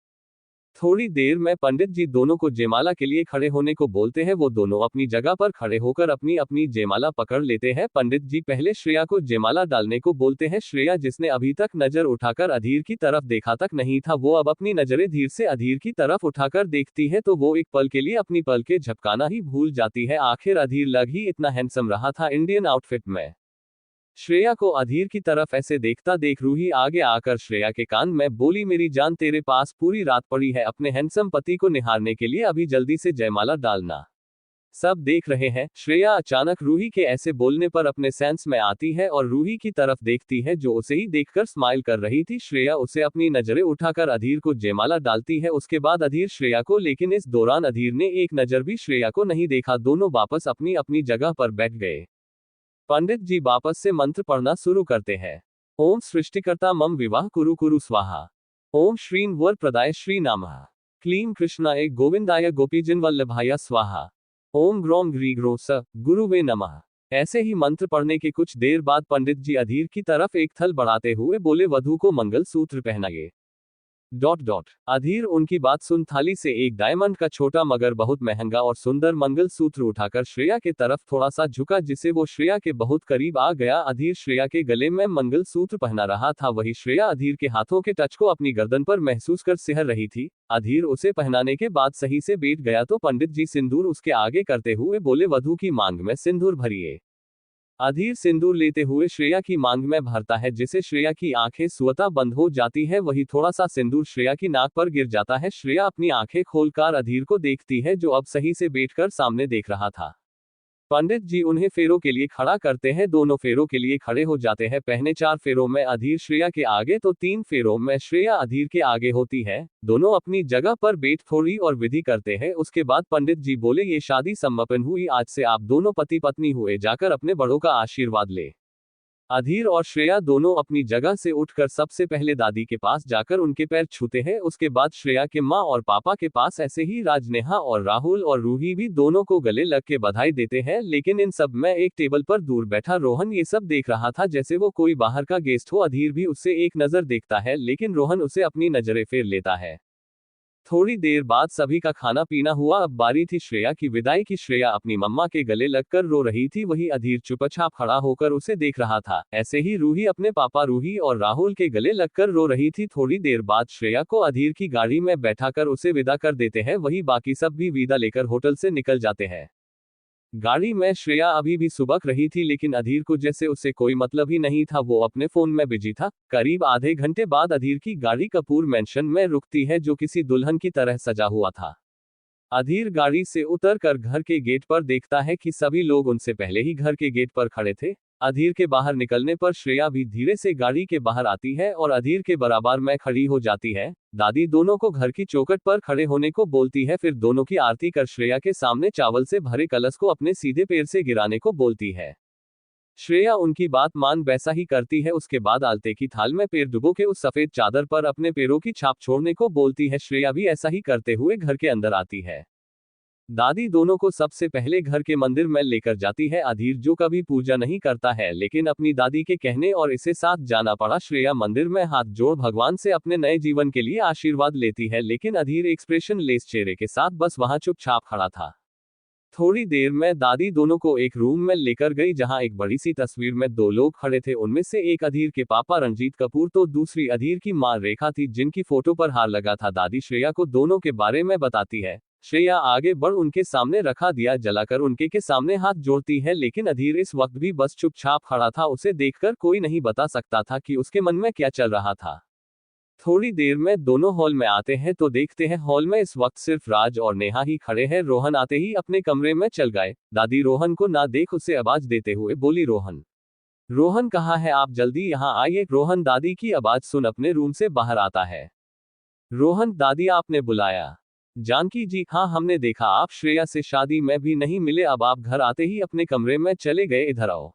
थोड़ी देर में पंडित जी दोनों को जयमाला के लिए खड़े होने को बोलते हैं। वो दोनों अपनी जगह पर खड़े होकर अपनी अपनी जयमाला पकड़ लेते हैं। पंडित जी पहले श्रेया को जयमाला डालने को बोलते हैं। श्रेया, जिसने अभी तक नजर उठाकर अधीर की तरफ देखा तक नहीं था, वो अब अपनी नजरें धीरे से अधीर की तरफ उठाकर देखती है तो वो एक पल के लिए अपनी पल के झपकाना ही भूल जाती है। आखिर अधीर लग ही इतना हैंडसम रहा था इंडियन आउटफिट में। श्रेया को अधीर की तरफ ऐसे देखता देख रूही आगे आकर श्रेया के कान में बोली, मेरी जान, तेरे पास पूरी रात पड़ी है अपने हैंडसम पति को निहारने के लिए, अभी जल्दी से जयमाला डालना। सब देख रहे हैं। श्रेया अचानक रूही के ऐसे बोलने पर अपने सेंस में आती है और रूही की तरफ देखती है, जो उसे ही देखकर स्माइल कर रही थी। श्रेया उसे अपनी नजरें उठाकर अधीर को जयमाला डालती है, उसके बाद अधीर श्रेया को, लेकिन इस दौरान अधीर ने एक नजर भी श्रेया को नहीं देखा। दोनों वापस अपनी अपनी जगह पर बैठ गए। पंडित जी वापस से मंत्र पढ़ना शुरू करते हैं। ओम सृष्टिकर्ता मम विवाह कुरु कुरु स्वाहा। ओम श्रीं वर प्रदाय श्री नामः। क्लीं कृष्णाय गोविंदाय गोपीजन वल्लभाय स्वाहा। ओम ग्रोम ग्री ग्रो स गुरुवे नमः। ऐसे ही मंत्र पढ़ने के कुछ देर बाद पंडित जी अधीर की तरफ एक थल बढ़ाते हुए बोले, वधू को मंगल सूत्र पहनाइए। अधीर उनकी बात सुन थाली से एक डायमंड का छोटा मगर बहुत महंगा और सुंदर मंगल सूत्र उठाकर श्रेया के तरफ थोड़ा सा झुका, जिससे वो श्रेया के बहुत करीब आ गया। अधीर श्रेया के गले में मंगल सूत्र पहना रहा था। वही श्रेया अधीर के हाथों के टच को अपनी गर्दन पर महसूस कर सिहर रही थी। अधीर उसे पहनाने के बाद सही से बैठ गया तो पंडित जी सिंदूर उसके आगे करते हुए बोले, वधू की मांग में सिंदूर भरिए। अधीर सिंदूर लेते हुए श्रेया की मांग में भरता है, जिससे श्रेया की आंखें स्वतः बंद हो जाती है। वही थोड़ा सा सिंदूर श्रेया की नाक पर गिर जाता है। श्रेया अपनी आंखें खोलकर अधीर को देखती है, जो अब सही से बैठकर सामने देख रहा था। पंडित जी उन्हें फेरों के लिए खड़ा करते हैं। दोनों फेरों के लिए खड़े हो जाते हैं। पहले 4 फेरों में अधीर श्रेया के आगे तो 3 फेरों में श्रेया अधीर के आगे होती है। दोनों अपनी जगह पर बैठ थोड़ी और विधि करते हैं। उसके बाद पंडित जी बोले, ये शादी संपन्न हुई, आज से आप दोनों पति पत्नी हुए, जाकर अपने बड़ों का आशीर्वाद ले। अधीर और श्रेया दोनों अपनी जगह से उठकर सबसे पहले दादी के पास जाकर उनके पैर छूते हैं। उसके बाद श्रेया के माँ और पापा के पास, ऐसे ही राजनेहा और राहुल और रूही भी दोनों को गले लग के बधाई देते हैं। लेकिन इन सब में एक टेबल पर दूर बैठा रोहन ये सब देख रहा था जैसे वो कोई बाहर का गेस्ट हो। अधीर भी उससे एक नजर देखता है, लेकिन रोहन उसे अपनी नजरें फेर लेता है। थोड़ी देर बाद सभी का खाना पीना हुआ। अब बारी थी श्रेया की विदाई की। श्रेया अपनी मम्मा के गले लगकर रो रही थी, वही अधीर चुपचाप खड़ा होकर उसे देख रहा था। ऐसे ही रूही अपने पापा रूही और राहुल के गले लगकर रो रही थी। थोड़ी देर बाद श्रेया को अधीर की गाड़ी में बैठाकर उसे विदा कर देते हैं। वही बाकी सब भी विदा लेकर होटल से निकल जाते हैं। गाड़ी में श्रेया अभी भी सुबक रही थी, लेकिन अधीर को जैसे उससे कोई मतलब ही नहीं था। वो अपने फोन में बिजी था। करीब आधे घंटे बाद अधीर की गाड़ी कपूर मैंशन में रुकती है, जो किसी दुल्हन की तरह सजा हुआ था। अधीर गाड़ी से उतरकर घर के गेट पर देखता है कि सभी लोग उनसे पहले ही घर के गेट पर खड़े थे। अधीर के बाहर निकलने पर श्रेया भी धीरे से गाड़ी के बाहर आती है और अधीर के बराबर में खड़ी हो जाती है। दादी दोनों को घर की चौखट पर खड़े होने को बोलती है, फिर दोनों की आरती कर श्रेया के सामने चावल से भरे कलश को अपने सीधे पैर से गिराने को बोलती है। श्रेया उनकी बात मान वैसा ही करती है। उसके बाद आलते की थाल में पैर डुबो के उस सफेद चादर पर अपने पैरों की छाप छोड़ने को बोलती है। श्रेया भी ऐसा ही करते हुए घर के अंदर आती है। दादी दोनों को सबसे पहले घर के मंदिर में लेकर जाती है। अधीर जो कभी पूजा नहीं करता है, लेकिन अपनी दादी के कहने और इसे साथ जाना पड़ा। श्रेया मंदिर में हाथ जोड़ भगवान से अपने नए जीवन के लिए आशीर्वाद लेती है, लेकिन अधीर एक्सप्रेशन लेस चेहरे के साथ बस वहां चुपचाप खड़ा था। थोड़ी देर में दादी दोनों को एक रूम में लेकर गई, जहां एक बड़ी सी तस्वीर में दो लोग खड़े थे। उनमें से एक अधीर के पापा रंजीत कपूर तो दूसरी अधीर की मां रेखा थी, जिनकी फोटो पर हार लगा था। दादी श्रेया को दोनों के बारे में बताती है। श्रेया आगे बढ़ उनके सामने रखा दिया जलाकर उनके के सामने हाथ जोड़ती है, लेकिन अधीर इस वक्त भी बस चुपचाप खड़ा था। उसे देखकर कोई नहीं बता सकता था कि उसके मन में क्या चल रहा था। थोड़ी देर में दोनों हॉल में आते हैं तो देखते हैं हॉल में इस वक्त सिर्फ राज और नेहा ही खड़े हैं। रोहन आते ही अपने कमरे में चल गए। दादी रोहन को ना देख उसे आवाज देते हुए बोली, रोहन, रोहन कहाँ है? आप जल्दी यहाँ आइए। रोहन दादी की आवाज सुन अपने रूम से बाहर आता है। रोहन, दादी आपने बुलाया? जानकी जी, हाँ हमने देखा आप श्रेया से शादी में भी नहीं मिले, अब आप घर आते ही अपने कमरे में चले गए, इधर आओ।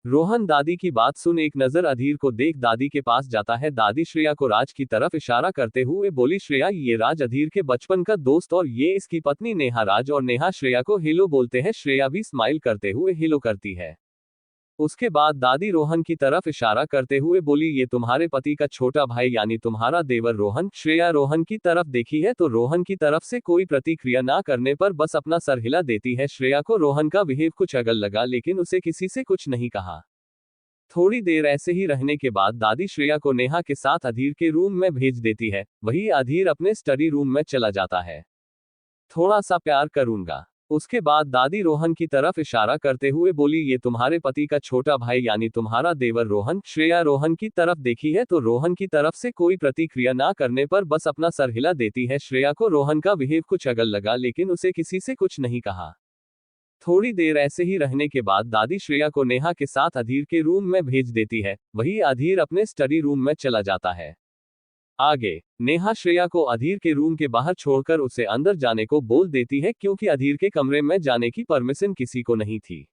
रोहन दादी की बात सुन एक नजर अधीर को देख दादी के पास जाता है। दादी श्रेया को राज की तरफ इशारा करते हुए बोली, श्रेया ये राज अधीर के बचपन का दोस्त और ये इसकी पत्नी नेहा। राज और नेहा श्रेया को हेलो बोलते हैं। श्रेया भी स्माइल करते हुए हेलो करती है। उसके बाद दादी रोहन की तरफ इशारा करते हुए बोली, ये तुम्हारे पति का छोटा भाई यानी तुम्हारा देवर रोहन। श्रेया रोहन की तरफ देखी है तो रोहन की तरफ से कोई प्रतिक्रिया ना करने पर बस अपना सर हिला देती है। श्रेया को रोहन का बिहेव कुछ अगल लगा, लेकिन उसे किसी से कुछ नहीं कहा। थोड़ी देर ऐसे ही रहने के बाद दादी श्रेया को नेहा के साथ अधीर के रूम में भेज देती है। वही अधीर अपने स्टडी रूम में चला जाता है। थोड़ा सा प्यार करूंगा। उसके बाद दादी रोहन की तरफ इशारा करते हुए बोली, ये तुम्हारे पति का छोटा भाई यानी तुम्हारा देवर रोहन। श्रेया रोहन की तरफ देखी है तो रोहन की तरफ से कोई प्रतिक्रिया ना करने पर बस अपना सर हिला देती है। श्रेया को रोहन का बिहेव कुछ अगल लगा, लेकिन उसे किसी से कुछ नहीं कहा। थोड़ी देर ऐसे ही रहने के बाद दादी श्रेया को नेहा के साथ अधीर के रूम में भेज देती है। वही अधीर अपने स्टडी रूम में चला जाता है। आगे नेहा श्रेया को अधीर के रूम के बाहर छोड़कर उसे अंदर जाने को बोल देती है, क्योंकि अधीर के कमरे में जाने की परमिशन किसी को नहीं थी।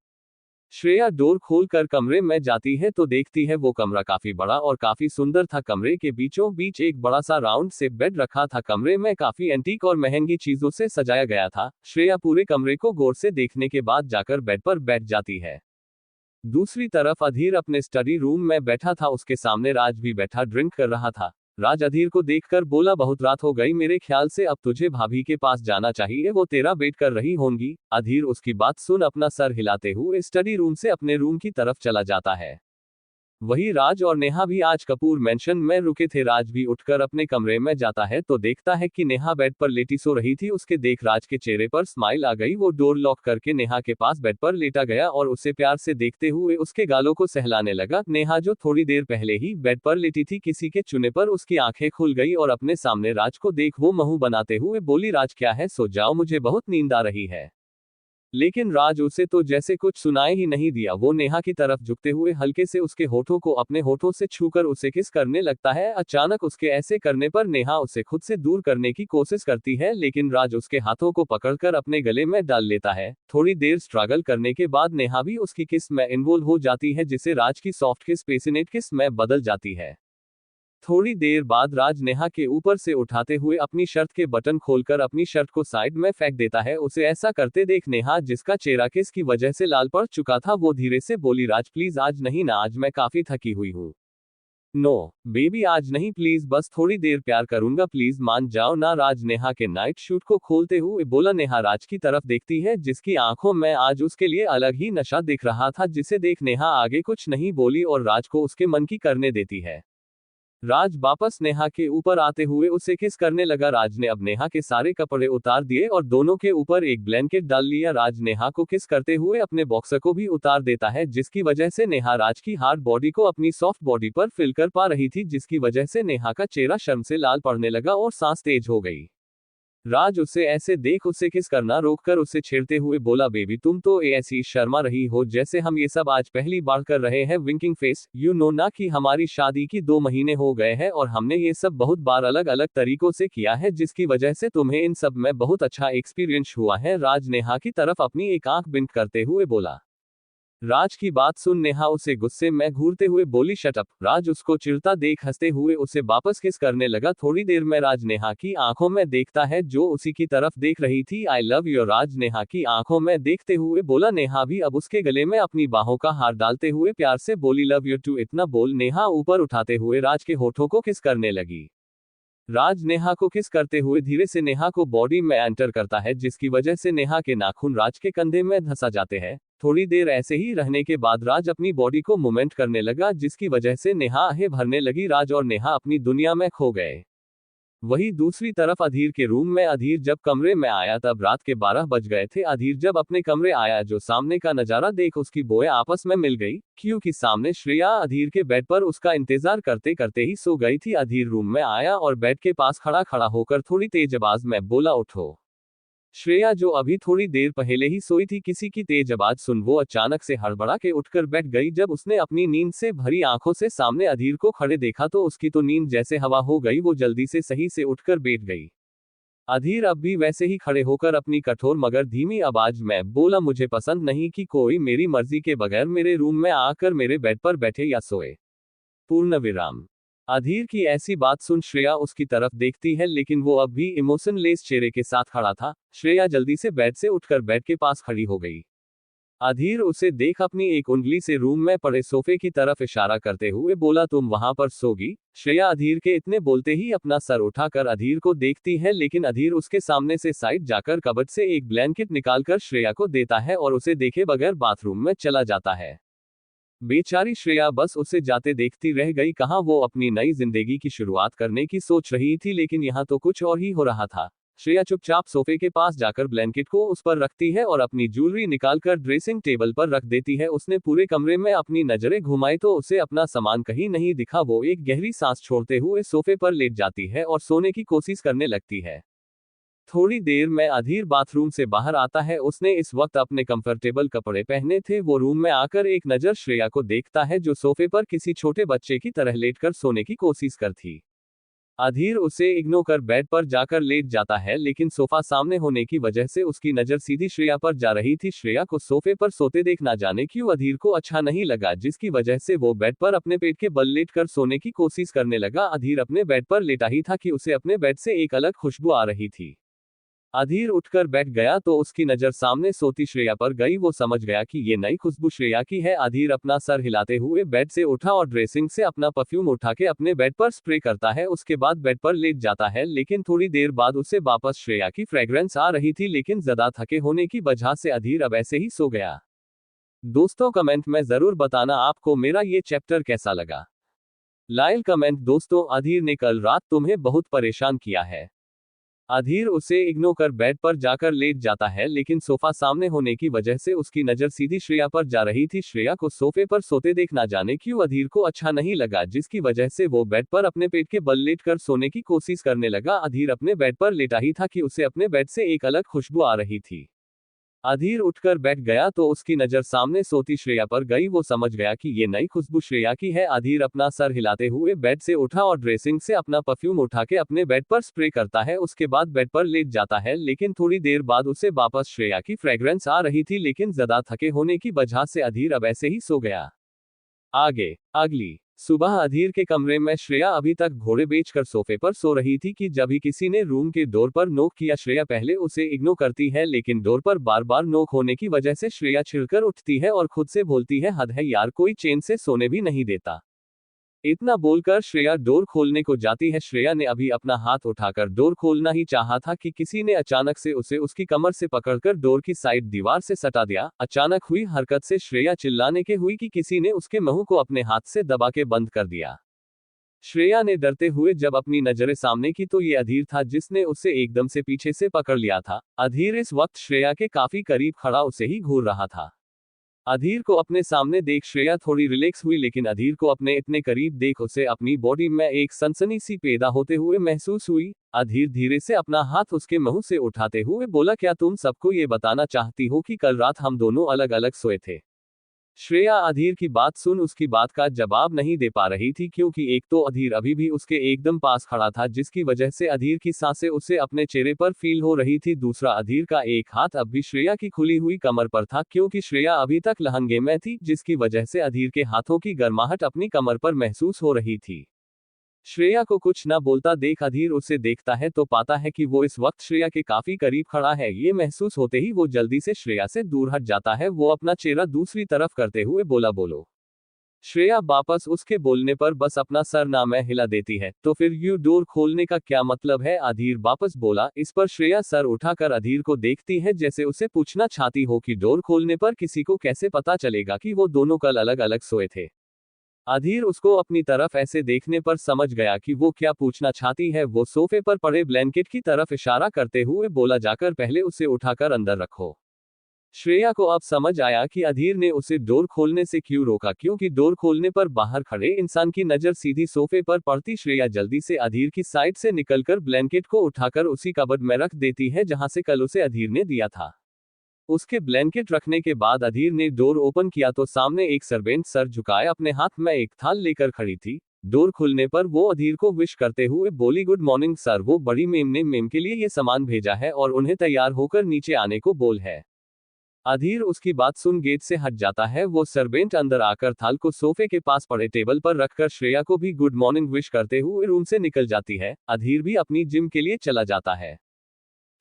श्रेया डोर खोलकर कमरे में जाती है तो देखती है वो कमरा काफी बड़ा और काफी सुंदर था। कमरे के बीचों बीच एक बड़ा सा राउंड से बेड रखा था। कमरे में काफी एंटीक और महंगी चीजों से सजाया गया था। श्रेया पूरे कमरे को गौर से देखने के बाद जाकर बेड पर बैठ जाती है। दूसरी तरफ अधीर अपने स्टडी रूम में बैठा था। उसके सामने राज भी बैठा ड्रिंक कर रहा था। राज अधीर को देखकर बोला, बहुत रात हो गई, मेरे ख्याल से अब तुझे भाभी के पास जाना चाहिए, वो तेरा वेट कर रही होंगी। अधीर उसकी बात सुन अपना सर हिलाते हुए स्टडी रूम से अपने रूम की तरफ चला जाता है। वही राज और नेहा भी आज कपूर मेंशन में रुके थे। राज भी उठकर अपने कमरे में जाता है तो देखता है कि नेहा बेड पर लेटी सो रही थी। उसके देख राज के चेहरे पर स्माइल आ गई। वो डोर लॉक करके नेहा के पास बेड पर लेटा गया और उसे प्यार से देखते हुए उसके गालों को सहलाने लगा। नेहा जो थोड़ी देर पहले ही बेड पर लेटी थी, किसी के चुने पर उसकी आंखें खुल गई और अपने सामने राज को देख वो मुंह बनाते हुए बोली, राज क्या है, सो जाओ, मुझे बहुत नींद आ रही है। लेकिन राज उसे तो जैसे कुछ सुनाए ही नहीं दिया। वो नेहा की तरफ झुकते हुए हल्के से उसके होठों को अपने होठों से छूकर उसे किस करने लगता है। अचानक उसके ऐसे करने पर नेहा उसे खुद से दूर करने की कोशिश करती है, लेकिन राज उसके हाथों को पकड़कर अपने गले में डाल लेता है। थोड़ी देर स्ट्रगल करने के बाद नेहा भी उसकी किस में इन्वॉल्व हो जाती है, जिसे राज की सॉफ्ट किस पैशनेट किस में बदल जाती है। थोड़ी देर बाद राज नेहा के ऊपर से उठाते हुए अपनी शर्ट के बटन खोलकर अपनी शर्ट को साइड में फेंक देता है। उसे ऐसा करते देख नेहा, जिसका चेहरा किस की वजह से लाल पड़ चुका था, वो धीरे से बोली, राज प्लीज आज नहीं ना, आज मैं काफी थकी हुई हूँ। नो बेबी आज नहीं, प्लीज बस थोड़ी देर प्यार करूंगा, प्लीज मान जाओ ना। राज नेहा के नाइट सूट को खोलते हुए बोला। नेहा राज की तरफ देखती है, जिसकी आंखों में आज उसके लिए अलग ही नशा दिख रहा था, जिसे देख नेहा आगे कुछ नहीं बोली और राज को उसके मन की करने देती है। राज वापस नेहा के ऊपर आते हुए उसे किस करने लगा। राज ने अब नेहा के सारे कपड़े उतार दिए और दोनों के ऊपर एक ब्लैंकेट डाल लिया। राज नेहा को किस करते हुए अपने बॉक्सर को भी उतार देता है, जिसकी वजह से नेहा राज की हार्ड बॉडी को अपनी सॉफ्ट बॉडी पर फिल कर पा रही थी, जिसकी वजह से नेहा का चेहरा शर्म से लाल पड़ने लगा और सांस तेज हो गई। राज उसे ऐसे देख उसे किस करना रोककर उसे छेड़ते हुए बोला, बेबी तुम तो ऐसी शर्मा रही हो जैसे हम ये सब आज पहली बार कर रहे हैं। विंकिंग फेस, यू नो ना कि हमारी शादी की 2 महीने हो गए हैं और हमने ये सब बहुत बार अलग अलग तरीकों से किया है, जिसकी वजह से तुम्हें इन सब में बहुत अच्छा एक्सपीरियंस हुआ है। राज नेहा की तरफ अपनी एक आंख बिंद करते हुए बोला। राज की बात सुन नेहा उसे गुस्से में घूरते हुए बोली, शट अप। राज उसको चिढ़ता देख हंसते हुए उसे वापस किस करने लगा। थोड़ी देर में राज नेहा की आंखों में देखता है जो उसी की तरफ देख रही थी। I love you. Raj Neha की आंखों में देखते हुए बोला। नेहा भी अब उसके गले में अपनी बाहों का हार डालते हुए प्यार से बोली, लव यू टू। इतना बोल नेहा ऊपर उठाते हुए राज के होठों को किस करने लगी। राज नेहा को किस करते हुए धीरे से नेहा को बॉडी में एंटर करता है, जिसकी वजह से नेहा के नाखून राज के कंधे में धंसा जाते हैं। थोड़ी देर ऐसे ही रहने के बाद राज अपनी बॉडी को मूवमेंट करने लगा, जिसकी वजह से नेहा आहें भरने लगी। राज और नेहा अपनी दुनिया में खो गए। वहीं दूसरी तरफ अधीर के रूम में अधीर जब कमरे में आया तब रात के 12 बज गए थे। अधीर जब अपने कमरे आया जो सामने का नजारा देख उसकी बोएं आपस में मिल गई, क्योंकि सामने श्रेया अधीर के बेड पर उसका इंतजार करते करते ही सो गई थी। अधीर रूम में आया और बेड के पास खड़ा खड़ा होकर थोड़ी तेज आवाज में बोला, उठो। श्रेया जो अभी थोड़ी देर पहले ही सोई थी, किसी की तेज आवाज सुन वो अचानक से हड़बड़ा के उठकर बैठ गई। जब उसने अपनी नींद से भरी आंखों से सामने अधीर को खड़े देखा तो उसकी तो नींद जैसे हवा हो गई। वो जल्दी से सही से उठकर बैठ गई। अधीर अब भी वैसे ही खड़े होकर अपनी कठोर मगर धीमी आवाज में बोला, मुझे पसंद नहीं कि कोई मेरी मर्जी के बगैर मेरे रूम में आकर मेरे बेड पर बैठे या सोए। पूर्ण विराम। अधीर की ऐसी बात सुन श्रेया उसकी तरफ देखती है, लेकिन वो अब भी इमोशनलेस चेहरे के साथ खड़ा था। श्रेया जल्दी से बेड से उठकर बेड के पास खड़ी हो गई। अधीर उसे देख अपनी एक उंगली से रूम में पड़े सोफे की तरफ इशारा करते हुए बोला, तुम वहां पर सोगी। श्रेया अधीर के इतने बोलते ही अपना सर उठाकर अधीर को देखती है, लेकिन अधीर उसके सामने से साइड जाकर कबर्ड से एक ब्लैंकेट निकालकर श्रेया को देता है और उसे देखे बगैर बाथरूम में चला जाता है। बेचारी श्रेया बस उसे जाते देखती रह गई। कहाँ वो अपनी नई जिंदगी की शुरुआत करने की सोच रही थी, लेकिन यहाँ तो कुछ और ही हो रहा था। श्रेया चुपचाप सोफे के पास जाकर ब्लैंकेट को उस पर रखती है और अपनी ज्वेलरी निकालकर ड्रेसिंग टेबल पर रख देती है। उसने पूरे कमरे में अपनी नजरें घुमाई तो उसे अपना सामान कहीं नहीं दिखा। वो एक गहरी सांस छोड़ते हुए सोफे पर लेट जाती है और सोने की कोशिश करने लगती है। थोड़ी देर में अधीर बाथरूम से बाहर आता है। उसने इस वक्त अपने कंफर्टेबल कपड़े पहने थे। वो रूम में आकर एक नजर श्रेया को देखता है जो सोफे पर किसी छोटे बच्चे की तरह लेटकर सोने की कोशिश कर थी। अधीर उसे इग्नोर कर बेड पर जाकर लेट जाता है, लेकिन सोफा सामने होने की वजह से उसकी नजर सीधी श्रेया पर जा रही थी। श्रेया को सोफे पर सोते देख ना जाने क्यों अधीर को अच्छा नहीं लगा, जिसकी वजह से वो बेड पर अपने पेट के बल लेटकर सोने की कोशिश करने लगा। अधीर अपने बेड पर लेटा ही था कि उसे अपने बेड से एक अलग खुशबू आ रही थी। अधीर उठकर बैठ गया तो उसकी नजर सामने सोती श्रेया पर गई। वो समझ गया कि ये नई खुशबू श्रेया की है। अधीर अपना सर हिलाते हुए बेड से उठा और ड्रेसिंग से अपना परफ्यूम उठा के अपने बेड पर स्प्रे करता है। उसके बाद बेड पर लेट जाता है, लेकिन थोड़ी देर बाद उसे वापस श्रेया की फ्रेग्रेंस आ रही थी, लेकिन ज्यादा थके होने की वजह से अधीर अब ऐसे ही सो गया। दोस्तों कमेंट में जरूर बताना आपको मेरा ये चैप्टर कैसा लगा। Like comment. दोस्तों अधीर ने कल रात तुम्हें बहुत परेशान किया है। अधीर उसे इग्नोर कर बेड पर जाकर लेट जाता है, लेकिन सोफा सामने होने की वजह से उसकी नजर सीधी श्रेया पर जा रही थी। श्रेया को सोफे पर सोते देख ना जाने क्यों अधीर को अच्छा नहीं लगा, जिसकी वजह से वो बेड पर अपने पेट के बल लेट कर सोने की कोशिश करने लगा। अधीर अपने बेड पर लेटा ही था कि उसे अपने बेड से एक अलग खुशबू आ रही थी। अधीर उठकर बैठ गया तो उसकी नजर सामने सोती श्रेया पर गई। वो समझ गया कि ये नई खुशबू श्रेया की है। अधीर अपना सर हिलाते हुए बेड से उठा और ड्रेसिंग से अपना परफ्यूम उठा के अपने बेड पर स्प्रे करता है। उसके बाद बेड पर लेट जाता है, लेकिन थोड़ी देर बाद उसे वापस श्रेया की फ्रेग्रेंस आ रही थी, लेकिन ज्यादा थके होने की वजह से अधीर अब ऐसे ही सो गया। आगे अगली सुबह अधीर के कमरे में श्रेया अभी तक घोड़े बेचकर सोफे पर सो रही थी कि जब ही किसी ने रूम के डोर पर नोक किया। श्रेया पहले उसे इग्नोर करती है, लेकिन डोर पर बार बार नोक होने की वजह से श्रेया छिड़कर उठती है और खुद से बोलती है, हद है यार, कोई चैन से सोने भी नहीं देता। इतना बोलकर श्रेया डोर खोलने को जाती है। श्रेया ने अभी अपना हाथ उठाकर डोर खोलना ही चाहा था कि किसी ने अचानक से उसे उसकी कमर से पकड़कर डोर की साइड दीवार से सटा दिया। अचानक हुई हरकत से श्रेया चिल्लाने के हुई कि किसी ने उसके मुंह को अपने हाथ से दबा के बंद कर दिया। श्रेया ने डरते हुए जब अपनी नजरें सामने की तो ये अधीर था, जिसने उसे एकदम से पीछे से पकड़ लिया था। अधीर इस वक्त श्रेया के काफी करीब खड़ा उसे ही घूर रहा था। अधीर को अपने सामने देख श्रेया थोड़ी रिलैक्स हुई, लेकिन अधीर को अपने इतने करीब देख उसे अपनी बॉडी में एक सनसनी सी पैदा होते हुए महसूस हुई। अधीर धीरे से अपना हाथ उसके मुंह से उठाते हुए बोला, क्या तुम सबको ये बताना चाहती हो कि कल रात हम दोनों अलग अलग सोए थे? श्रेया अधीर की बात सुन उसकी बात का जवाब नहीं दे पा रही थी, क्योंकि एक तो अधीर अभी भी उसके एकदम पास खड़ा था, जिसकी वजह से अधीर की सांसें उसे अपने चेहरे पर फील हो रही थी। दूसरा, अधीर का एक हाथ अब भी श्रेया की खुली हुई कमर पर था, क्योंकि श्रेया अभी तक लहंगे में थी, जिसकी वजह से अधीर के हाथों की गर्माहट अपनी कमर पर महसूस हो रही थी। श्रेया को कुछ न बोलता देख अधीर उसे देखता है तो पाता है कि वो इस वक्त श्रेया के काफी करीब खड़ा है। ये महसूस होते ही वो जल्दी से श्रेया से दूर हट जाता है। वो अपना चेहरा दूसरी तरफ करते हुए बोला, बोलो। श्रेया वापस उसके बोलने पर बस अपना सर ना में हिला देती है। तो फिर यू डोर खोलने का क्या मतलब है? अधीर वापस बोला। इस पर श्रेया सर उठाकर अधीर को देखती है, जैसे उसे पूछना चाहती हो कि डोर खोलने पर किसी को कैसे पता चलेगा कि वो दोनों कल अलग अलग सोए थे। अधीर उसको अपनी तरफ ऐसे देखने पर समझ गया कि वो क्या पूछना चाहती है। वो सोफे पर पड़े ब्लैंकेट की तरफ इशारा करते हुए बोला, जाकर पहले उसे उठाकर अंदर रखो। श्रेया को अब समझ आया कि अधीर ने उसे डोर खोलने से क्यों रोका, क्योंकि डोर खोलने पर बाहर खड़े इंसान की नजर सीधी सोफे पर पड़ती। श्रेया जल्दी से अधीर की साइड से निकलकर ब्लैंकेट को उठाकर उसी कबर्ड में रख देती है जहां से कल उसे अधीर ने दिया था। उसके ब्लैंकेट रखने के बाद अधीर ने डोर ओपन किया तो सामने एक सर्वेंट सर झुकाए अपने हाथ में एक थाल लेकर खड़ी थी। डोर खुलने पर वो अधीर को विश करते हुए बोली, गुड मॉर्निंग सर। वो बड़ी मेम ने मेम के लिए ये सामान भेजा है और उन्हें तैयार होकर नीचे आने को बोल है। अधीर उसकी बात सुन गेट से हट जाता है। वो सर्वेंट अंदर आकर थाल को सोफे के पास पड़े टेबल पर रखकर श्रेया को भी गुड मॉर्निंग विश करते हुए रूम से निकल जाती है। अधीर भी अपनी जिम के लिए चला जाता है।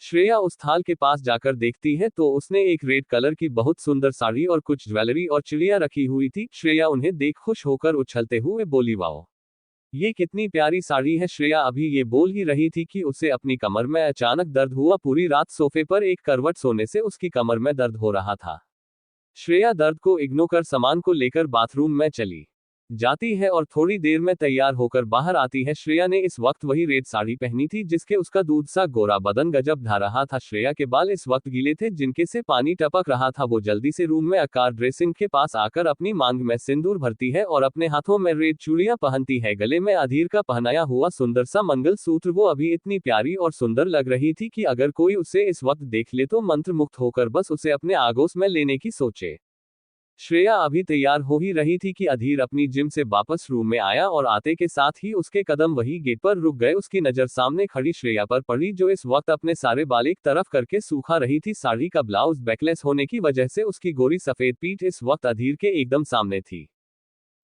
श्रेया उस थाल के पास जाकर देखती है तो उसने एक रेड कलर की बहुत सुंदर साड़ी और कुछ ज्वेलरी और चिड़िया रखी हुई थी। श्रेया उन्हें देख खुश होकर उछलते हुए बोली, वाओ, ये कितनी प्यारी साड़ी है। श्रेया अभी ये बोल ही रही थी कि उसे अपनी कमर में अचानक दर्द हुआ। पूरी रात सोफे पर एक करवट सोने से उसकी कमर में दर्द हो रहा था। श्रेया दर्द को इग्नोर कर सामान को लेकर बाथरूम में चली जाती है और थोड़ी देर में तैयार होकर बाहर आती है। श्रेया ने इस वक्त वही रेड साड़ी पहनी थी जिसके उसका दूध सा गोरा बदन गजब ढा रहा था। श्रेया के बाल इस वक्त गीले थे जिनके से पानी टपक रहा था। वो जल्दी से रूम में आकर ड्रेसिंग के पास आकर अपनी मांग में सिंदूर भरती है और अपने हाथों में रेड चूड़ियां पहनती है। गले में अधीर का पहनाया हुआ सुंदर सा मंगल सूत्र। वो अभी इतनी प्यारी और सुंदर लग रही थी कि अगर कोई उसे इस वक्त देख ले तो मंत्र मुक्त होकर बस उसे अपने आगोश में लेने की सोचे। श्रेया अभी तैयार हो ही रही थी कि अधीर अपनी जिम से वापस रूम में आया और आते के साथ ही उसके कदम वही गेट पर रुक गए। उसकी नजर सामने खड़ी श्रेया पर पड़ी, जो इस वक्त अपने सारे बाल एक तरफ करके सूखा रही थी। साड़ी का ब्लाउज बैकलेस होने की वजह से उसकी गोरी सफेद पीठ इस वक्त अधीर के एकदम सामने थी,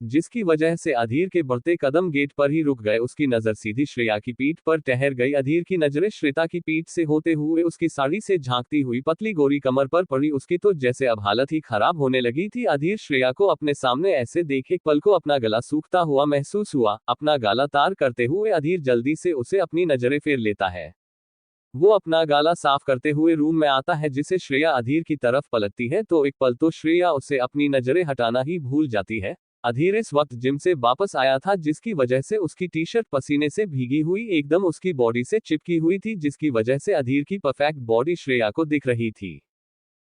जिसकी वजह से अधीर के बढ़ते कदम गेट पर ही रुक गए। उसकी नजर सीधी श्रेया की पीठ पर ठहर गई। अधीर की नजरें श्वेता की पीठ से होते हुए उसकी साड़ी से झांकती हुई पतली गोरी कमर पर पड़ी। उसकी तो जैसे अब हालत ही खराब होने लगी थी। अधीर श्रेया को अपने सामने ऐसे देखे पल को अपना गला सूखता हुआ महसूस हुआ। अपना गाला तार करते हुए अधीर जल्दी से उसे अपनी नजरें फेर लेता है। वो अपना गाला साफ करते हुए रूम में आता है, जिसे श्रेया अधीर की तरफ पलटती है तो एक पल तो श्रेया उसे अपनी नजरें हटाना ही भूल जाती है। अधीर इस वक्त जिम से वापस आया था, जिसकी वजह से उसकी टी शर्ट पसीने से भीगी हुई एकदम उसकी बॉडी से चिपकी हुई थी, जिसकी वजह से अधीर की परफेक्ट बॉडी श्रेया को दिख रही थी।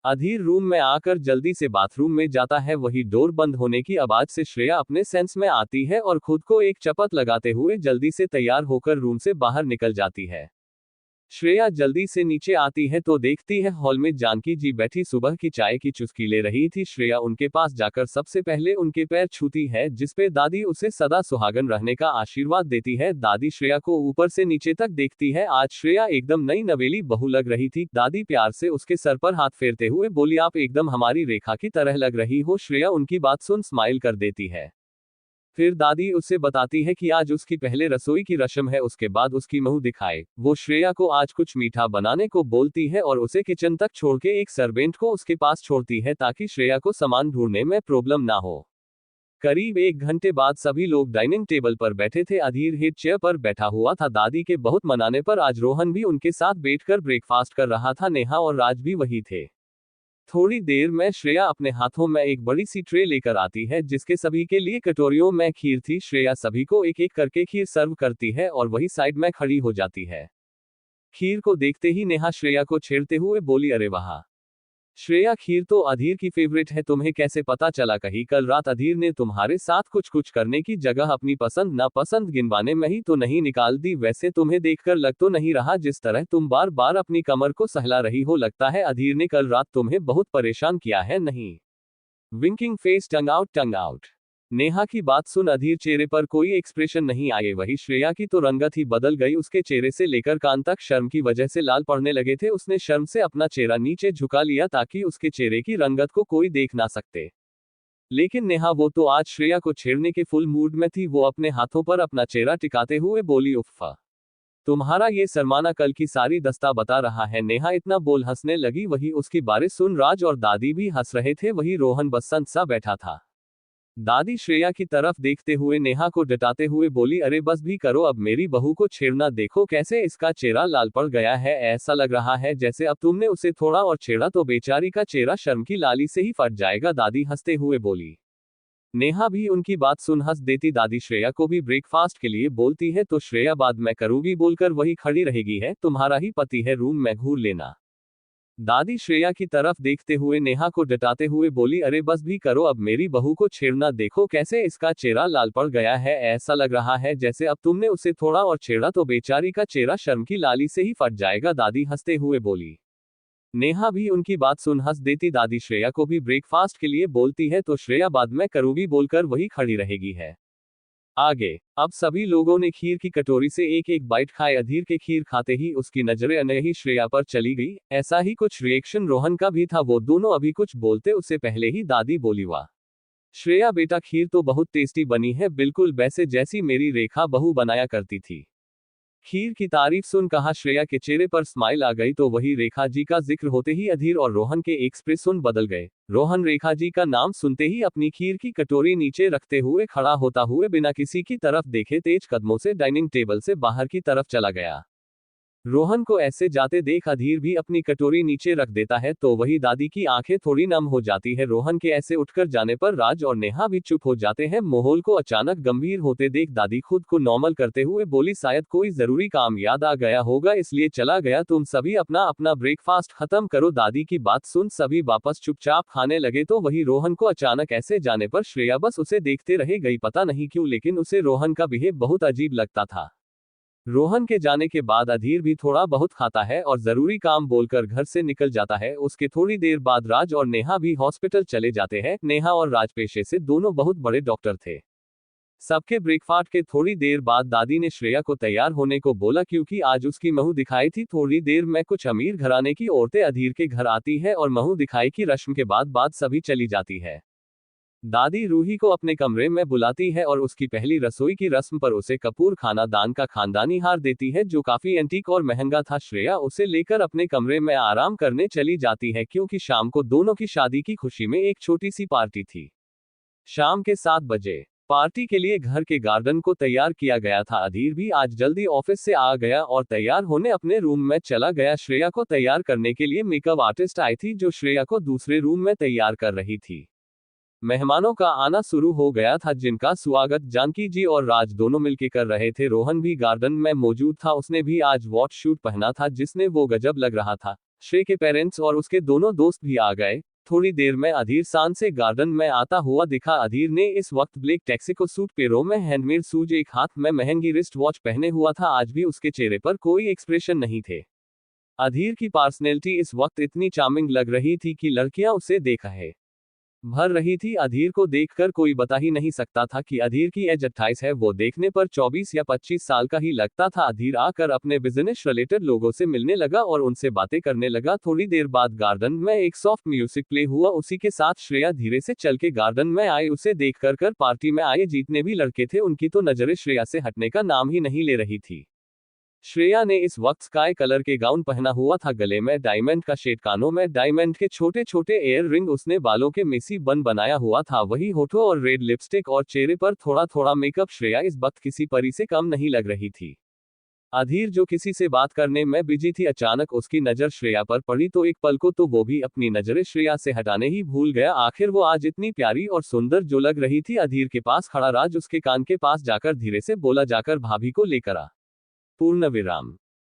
अधीर रूम में आकर जल्दी से बाथरूम में जाता है। वही डोर बंद होने की आवाज से श्रेया अपने सेंस में आती है और खुद को एक चपत लगाते हुए जल्दी से तैयार होकर रूम से बाहर निकल जाती है। श्रेया जल्दी से नीचे आती है तो देखती है हॉल में जानकी जी बैठी सुबह की चाय की चुस्की ले रही थी। श्रेया उनके पास जाकर सबसे पहले उनके पैर छूती है, जिसपे दादी उसे सदा सुहागन रहने का आशीर्वाद देती है। दादी श्रेया को ऊपर से नीचे तक देखती है। आज श्रेया एकदम नई नवेली बहू लग रही थी। दादी प्यार से उसके सर पर हाथ फेरते हुए बोली, आप एकदम हमारी रेखा की तरह लग रही हो। श्रेया उनकी बात सुन स्माइल कर देती है। फिर दादी उसे बताती है कि आज उसकी पहले रसोई की रस्म है, उसके बाद उसकी मुंह दिखाए। वो श्रेया को आज कुछ मीठा बनाने को बोलती है और उसे किचन तक छोड़ के एक सर्वेंट को उसके पास छोड़ती है ताकि श्रेया को सामान ढूंढने में प्रॉब्लम ना हो। करीब 1 घंटे बाद सभी लोग डाइनिंग टेबल पर बैठे थे। अधीर हेड चेयर पर बैठा हुआ था। दादी के बहुत मनाने पर आज रोहन भी उनके साथ बैठकर ब्रेकफास्ट कर रहा था। नेहा और राज भी वही थे। थोड़ी देर में श्रेया अपने हाथों में एक बड़ी सी ट्रे लेकर आती है, जिसके सभी के लिए कटोरियों में खीर थी। श्रेया सभी को एक एक करके खीर सर्व करती है और वही साइड में खड़ी हो जाती है। खीर को देखते ही नेहा श्रेया को छेड़ते हुए बोली, अरे वाह, श्रेया, खीर तो अधीर की फेवरेट है, तुम्हें कैसे पता चला? कहीं कल रात अधीर ने तुम्हारे साथ कुछ कुछ करने की जगह अपनी पसंद नापसंद गिनवाने में ही तो नहीं निकाल दी? वैसे तुम्हें देखकर लग तो नहीं रहा जिस तरह तुम बार बार अपनी कमर को सहला रही हो, लगता है अधीर ने कल रात तुम्हें बहुत परेशान किया है, नहीं? विंकिंग फेस, टंग आउट टंग आउट। नेहा की बात सुन अधीर चेहरे पर कोई एक्सप्रेशन नहीं आए। वही श्रेया की तो रंगत ही बदल गई, उसके चेहरे से लेकर कान तक शर्म की वजह से लाल पड़ने लगे थे। उसने शर्म से अपना चेहरा नीचे झुका लिया ताकि उसके चेहरे की रंगत को कोई देख ना सकते। लेकिन नेहा, वो तो आज श्रेया को छेड़ने के फुल मूड में थी। वो अपने हाथों पर अपना चेहरा टिकाते हुए बोली, उफ्फा, तुम्हारा ये शर्माना कल की सारी दस्ता बता रहा है। नेहा इतना बोल हंसने लगी। वही उसकी बारिश सुन राज और दादी भी हंस रहे थे। वही रोहन बस संत सा बैठा था। दादी श्रेया की तरफ देखते हुए नेहा को डटाते हुए बोली, अरे बस भी करो, अब मेरी बहू को छेड़ना देखो कैसे इसका चेहरा लाल पड़ गया है। ऐसा लग रहा है जैसे अब तुमने उसे थोड़ा और छेड़ा तो बेचारी का चेहरा शर्म की लाली से ही फट जाएगा। दादी हंसते हुए बोली। नेहा भी उनकी बात सुन हंस देती। दादी श्रेया को भी ब्रेकफास्ट के लिए बोलती है तो श्रेया बाद में करूंगी बोलकर वही खड़ी रहेगी। है तुम्हारा ही पति है, रूम में घूर लेना। दादी श्रेया की तरफ देखते हुए नेहा को डटाते हुए बोली, अरे बस भी करो, अब मेरी बहू को छेड़ना देखो कैसे इसका चेहरा लाल पड़ गया है। ऐसा लग रहा है जैसे अब तुमने उसे थोड़ा और छेड़ा तो बेचारी का चेहरा शर्म की लाली से ही फट जाएगा। दादी हंसते हुए बोली। नेहा भी उनकी बात सुन हंस देती। दादी श्रेया को भी ब्रेकफास्ट के लिए बोलती है तो श्रेया बाद में करूंगी बोलकर वही खड़ी रहेगी। है आगे अब सभी लोगों ने खीर की कटोरी से एक एक बाइट खाए। अधीर के खीर खाते ही उसकी नजरें अनही श्रेया पर चली गई। ऐसा ही कुछ रिएक्शन रोहन का भी था। वो दोनों अभी कुछ बोलते उससे पहले ही दादी बोली, वाह श्रेया बेटा, खीर तो बहुत टेस्टी बनी है, बिल्कुल वैसे जैसी मेरी रेखा बहू बनाया करती थी। खीर की तारीफ सुन कहा श्रेया के चेहरे पर स्माइल आ गई तो वही रेखा जी का जिक्र होते ही अधीर और रोहन के एक्सप्रेशन बदल गए। रोहन रेखा जी का नाम सुनते ही अपनी खीर की कटोरी नीचे रखते हुए खड़ा होता हुए बिना किसी की तरफ देखे तेज कदमों से डाइनिंग टेबल से बाहर की तरफ चला गया। रोहन को ऐसे जाते देख अधीर भी अपनी कटोरी नीचे रख देता है तो वही दादी की आंखें थोड़ी नम हो जाती है। रोहन के ऐसे उठकर जाने पर राज और नेहा भी चुप हो जाते हैं। माहौल को अचानक गंभीर होते देख दादी खुद को नॉर्मल करते हुए बोली, शायद कोई जरूरी काम याद आ गया होगा इसलिए चला गया, तुम सभी अपना अपना ब्रेकफास्ट खत्म करो। दादी की बात सुन सभी वापस चुपचाप खाने लगे तो वही रोहन को अचानक ऐसे जाने पर श्रेया बस उसे देखते रह गई। पता नहीं क्यों लेकिन उसे रोहन का बिहेव बहुत अजीब लगता था। रोहन के जाने के बाद अधीर भी थोड़ा बहुत खाता है और जरूरी काम बोलकर घर से निकल जाता है। उसके थोड़ी देर बाद राज और नेहा भी हॉस्पिटल चले जाते हैं। नेहा और राज पेशे से दोनों बहुत बड़े डॉक्टर थे। सबके ब्रेकफास्ट के थोड़ी देर बाद दादी ने श्रेया को तैयार होने को बोला क्योंकि आज उसकी महू दिखाई थी। थोड़ी देर में कुछ अमीर घराने की औरतें अधीर के घर आती है और महू दिखाई की रस्म के बाद सभी चली जाती है। दादी रूही को अपने कमरे में बुलाती है और उसकी पहली रसोई की रस्म पर उसे कपूर खानदान का खानदानी हार देती है जो काफी एंटीक और महंगा था। श्रेया उसे लेकर अपने कमरे में आराम करने चली जाती है क्योंकि शाम को दोनों की शादी की खुशी में एक छोटी सी पार्टी थी। शाम के 7 बजे पार्टी के लिए घर के गार्डन को तैयार किया गया था। अधीर भी आज जल्दी ऑफिस से आ गया और तैयार होने अपने रूम में चला गया। श्रेया को तैयार करने के लिए मेकअप आर्टिस्ट आई थी जो श्रेया को दूसरे रूम में तैयार कर रही थी। मेहमानों का आना शुरू हो गया था जिनका स्वागत जानकी जी और राज दोनों मिलकर कर रहे थे। रोहन भी गार्डन में मौजूद था। उसने भी आज वॉच शूट पहना था जिसने वो गजब लग रहा था। श्रेय के पेरेंट्स और उसके दोनों दोस्त भी आ गए। थोड़ी देर में अधीर शान से गार्डन में आता हुआ दिखा। अधीर ने इस वक्त ब्लैक टैक्सिको सूट, पैरों में हैंडमेड शूज, एक हाथ में महंगी रिस्ट वॉच पहने हुआ था। आज भी उसके चेहरे पर कोई एक्सप्रेशन नहीं थे। अधीर की पर्सनैलिटी इस वक्त इतनी चार्मिंग लग रही थी कि लड़कियां उसे देखा है भर रही थी। अधीर को देखकर कोई बता ही नहीं सकता था कि अधीर की एज 28 है। वो देखने पर 24 या 25 साल का ही लगता था। अधीर आकर अपने बिजनेस रिलेटेड लोगों से मिलने लगा और उनसे बातें करने लगा। थोड़ी देर बाद गार्डन में एक सॉफ्ट म्यूजिक प्ले हुआ। उसी के साथ श्रेया धीरे से चल के गार्डन में आए। उसे देखकर पार्टी में आए जितने भी लड़के थे उनकी तो नजरें श्रेया से हटने का नाम ही नहीं ले रही थी। श्रेया ने इस वक्त स्काई कलर के गाउन पहना हुआ था, गले में डायमंड का शेड, कानों में डायमंड के छोटे छोटे एयर रिंग, उसने बालों के मेसी बन बनाया हुआ था, वही होठों और रेड लिपस्टिक और चेहरे पर थोड़ा थोड़ा मेकअप। श्रेया इस वक्त किसी परी से कम नहीं लग रही थी। अधीर जो किसी से बात करने में बिजी थी, अचानक उसकी नजर श्रेया पर पड़ी तो एक पल को तो वो भी अपनी नजरें श्रेया से हटाने ही भूल गया। आखिर वो आज इतनी प्यारी और सुंदर जो लग रही थी। अधीर के पास खड़ा राज उसके कान के पास जाकर धीरे से बोला, जाकर भाभी को लेकर आ। पूर्ण विराम।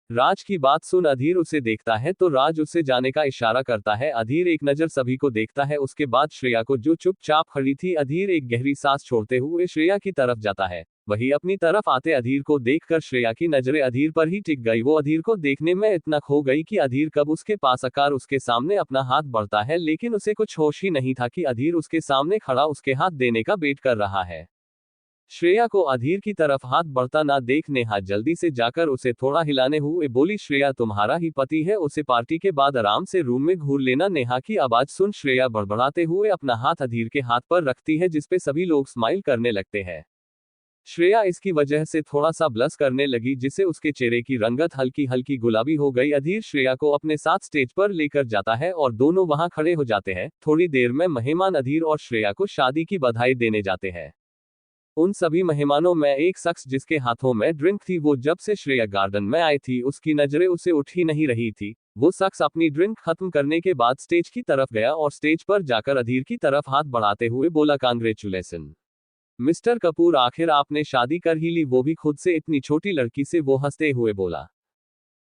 राज की बात सुन अधीर उसे देखता है तो राज उससे जाने का इशारा करता है। अधीर एक नजर सभी को देखता है, उसके बाद श्रेया को जो चुपचाप खड़ी थी। अधीर एक गहरी सांस छोड़ते हुए श्रेया की तरफ जाता है। वही अपनी तरफ आते अधीर को देखकर श्रेया की नजरें अधीर पर ही टिक गई। वो अधीर को देखने में इतना खो गई कि अधीर कब उसके पास आकर उसके सामने अपना हाथ बढ़ता है, लेकिन उसे कुछ होश ही नहीं था कि अधीर उसके सामने खड़ा उसके हाथ देने का वेट कर रहा है। श्रेया को अधीर की तरफ हाथ बढ़ता ना देख नेहा जल्दी से जाकर उसे थोड़ा हिलाने हुए बोली, श्रेया तुम्हारा ही पति है, उसे पार्टी के बाद आराम से रूम में घूर लेना। नेहा की आवाज सुन श्रेया बड़बड़ाते हुए अपना हाथ अधीर के हाथ पर रखती है, जिसपे सभी लोग स्माइल करने लगते हैं। श्रेया इसकी वजह से थोड़ा सा ब्लश करने लगी, जिससे उसके चेहरे की रंगत हल्की हल्की गुलाबी हो गई। अधीर श्रेया को अपने साथ स्टेज पर लेकर जाता है और दोनों वहां खड़े हो जाते हैं। थोड़ी देर में मेहमान अधीर और श्रेया को शादी की बधाई देने जाते हैं। उन सभी मेहमानों में एक शख्स जिसके हाथों में ड्रिंक थी, वो जब से श्रेया गार्डन में आई थी उसकी नजरें उसे उठ ही नहीं रही थी। वो शख्स अपनी ड्रिंक खत्म करने के बाद स्टेज की तरफ गया और स्टेज पर जाकर अधीर की तरफ हाथ बढ़ाते हुए बोला, कांग्रेचुलेसन मिस्टर कपूर, आखिर आपने शादी कर ही ली, वो भी खुद से इतनी छोटी लड़की से। वो हंसते हुए बोला।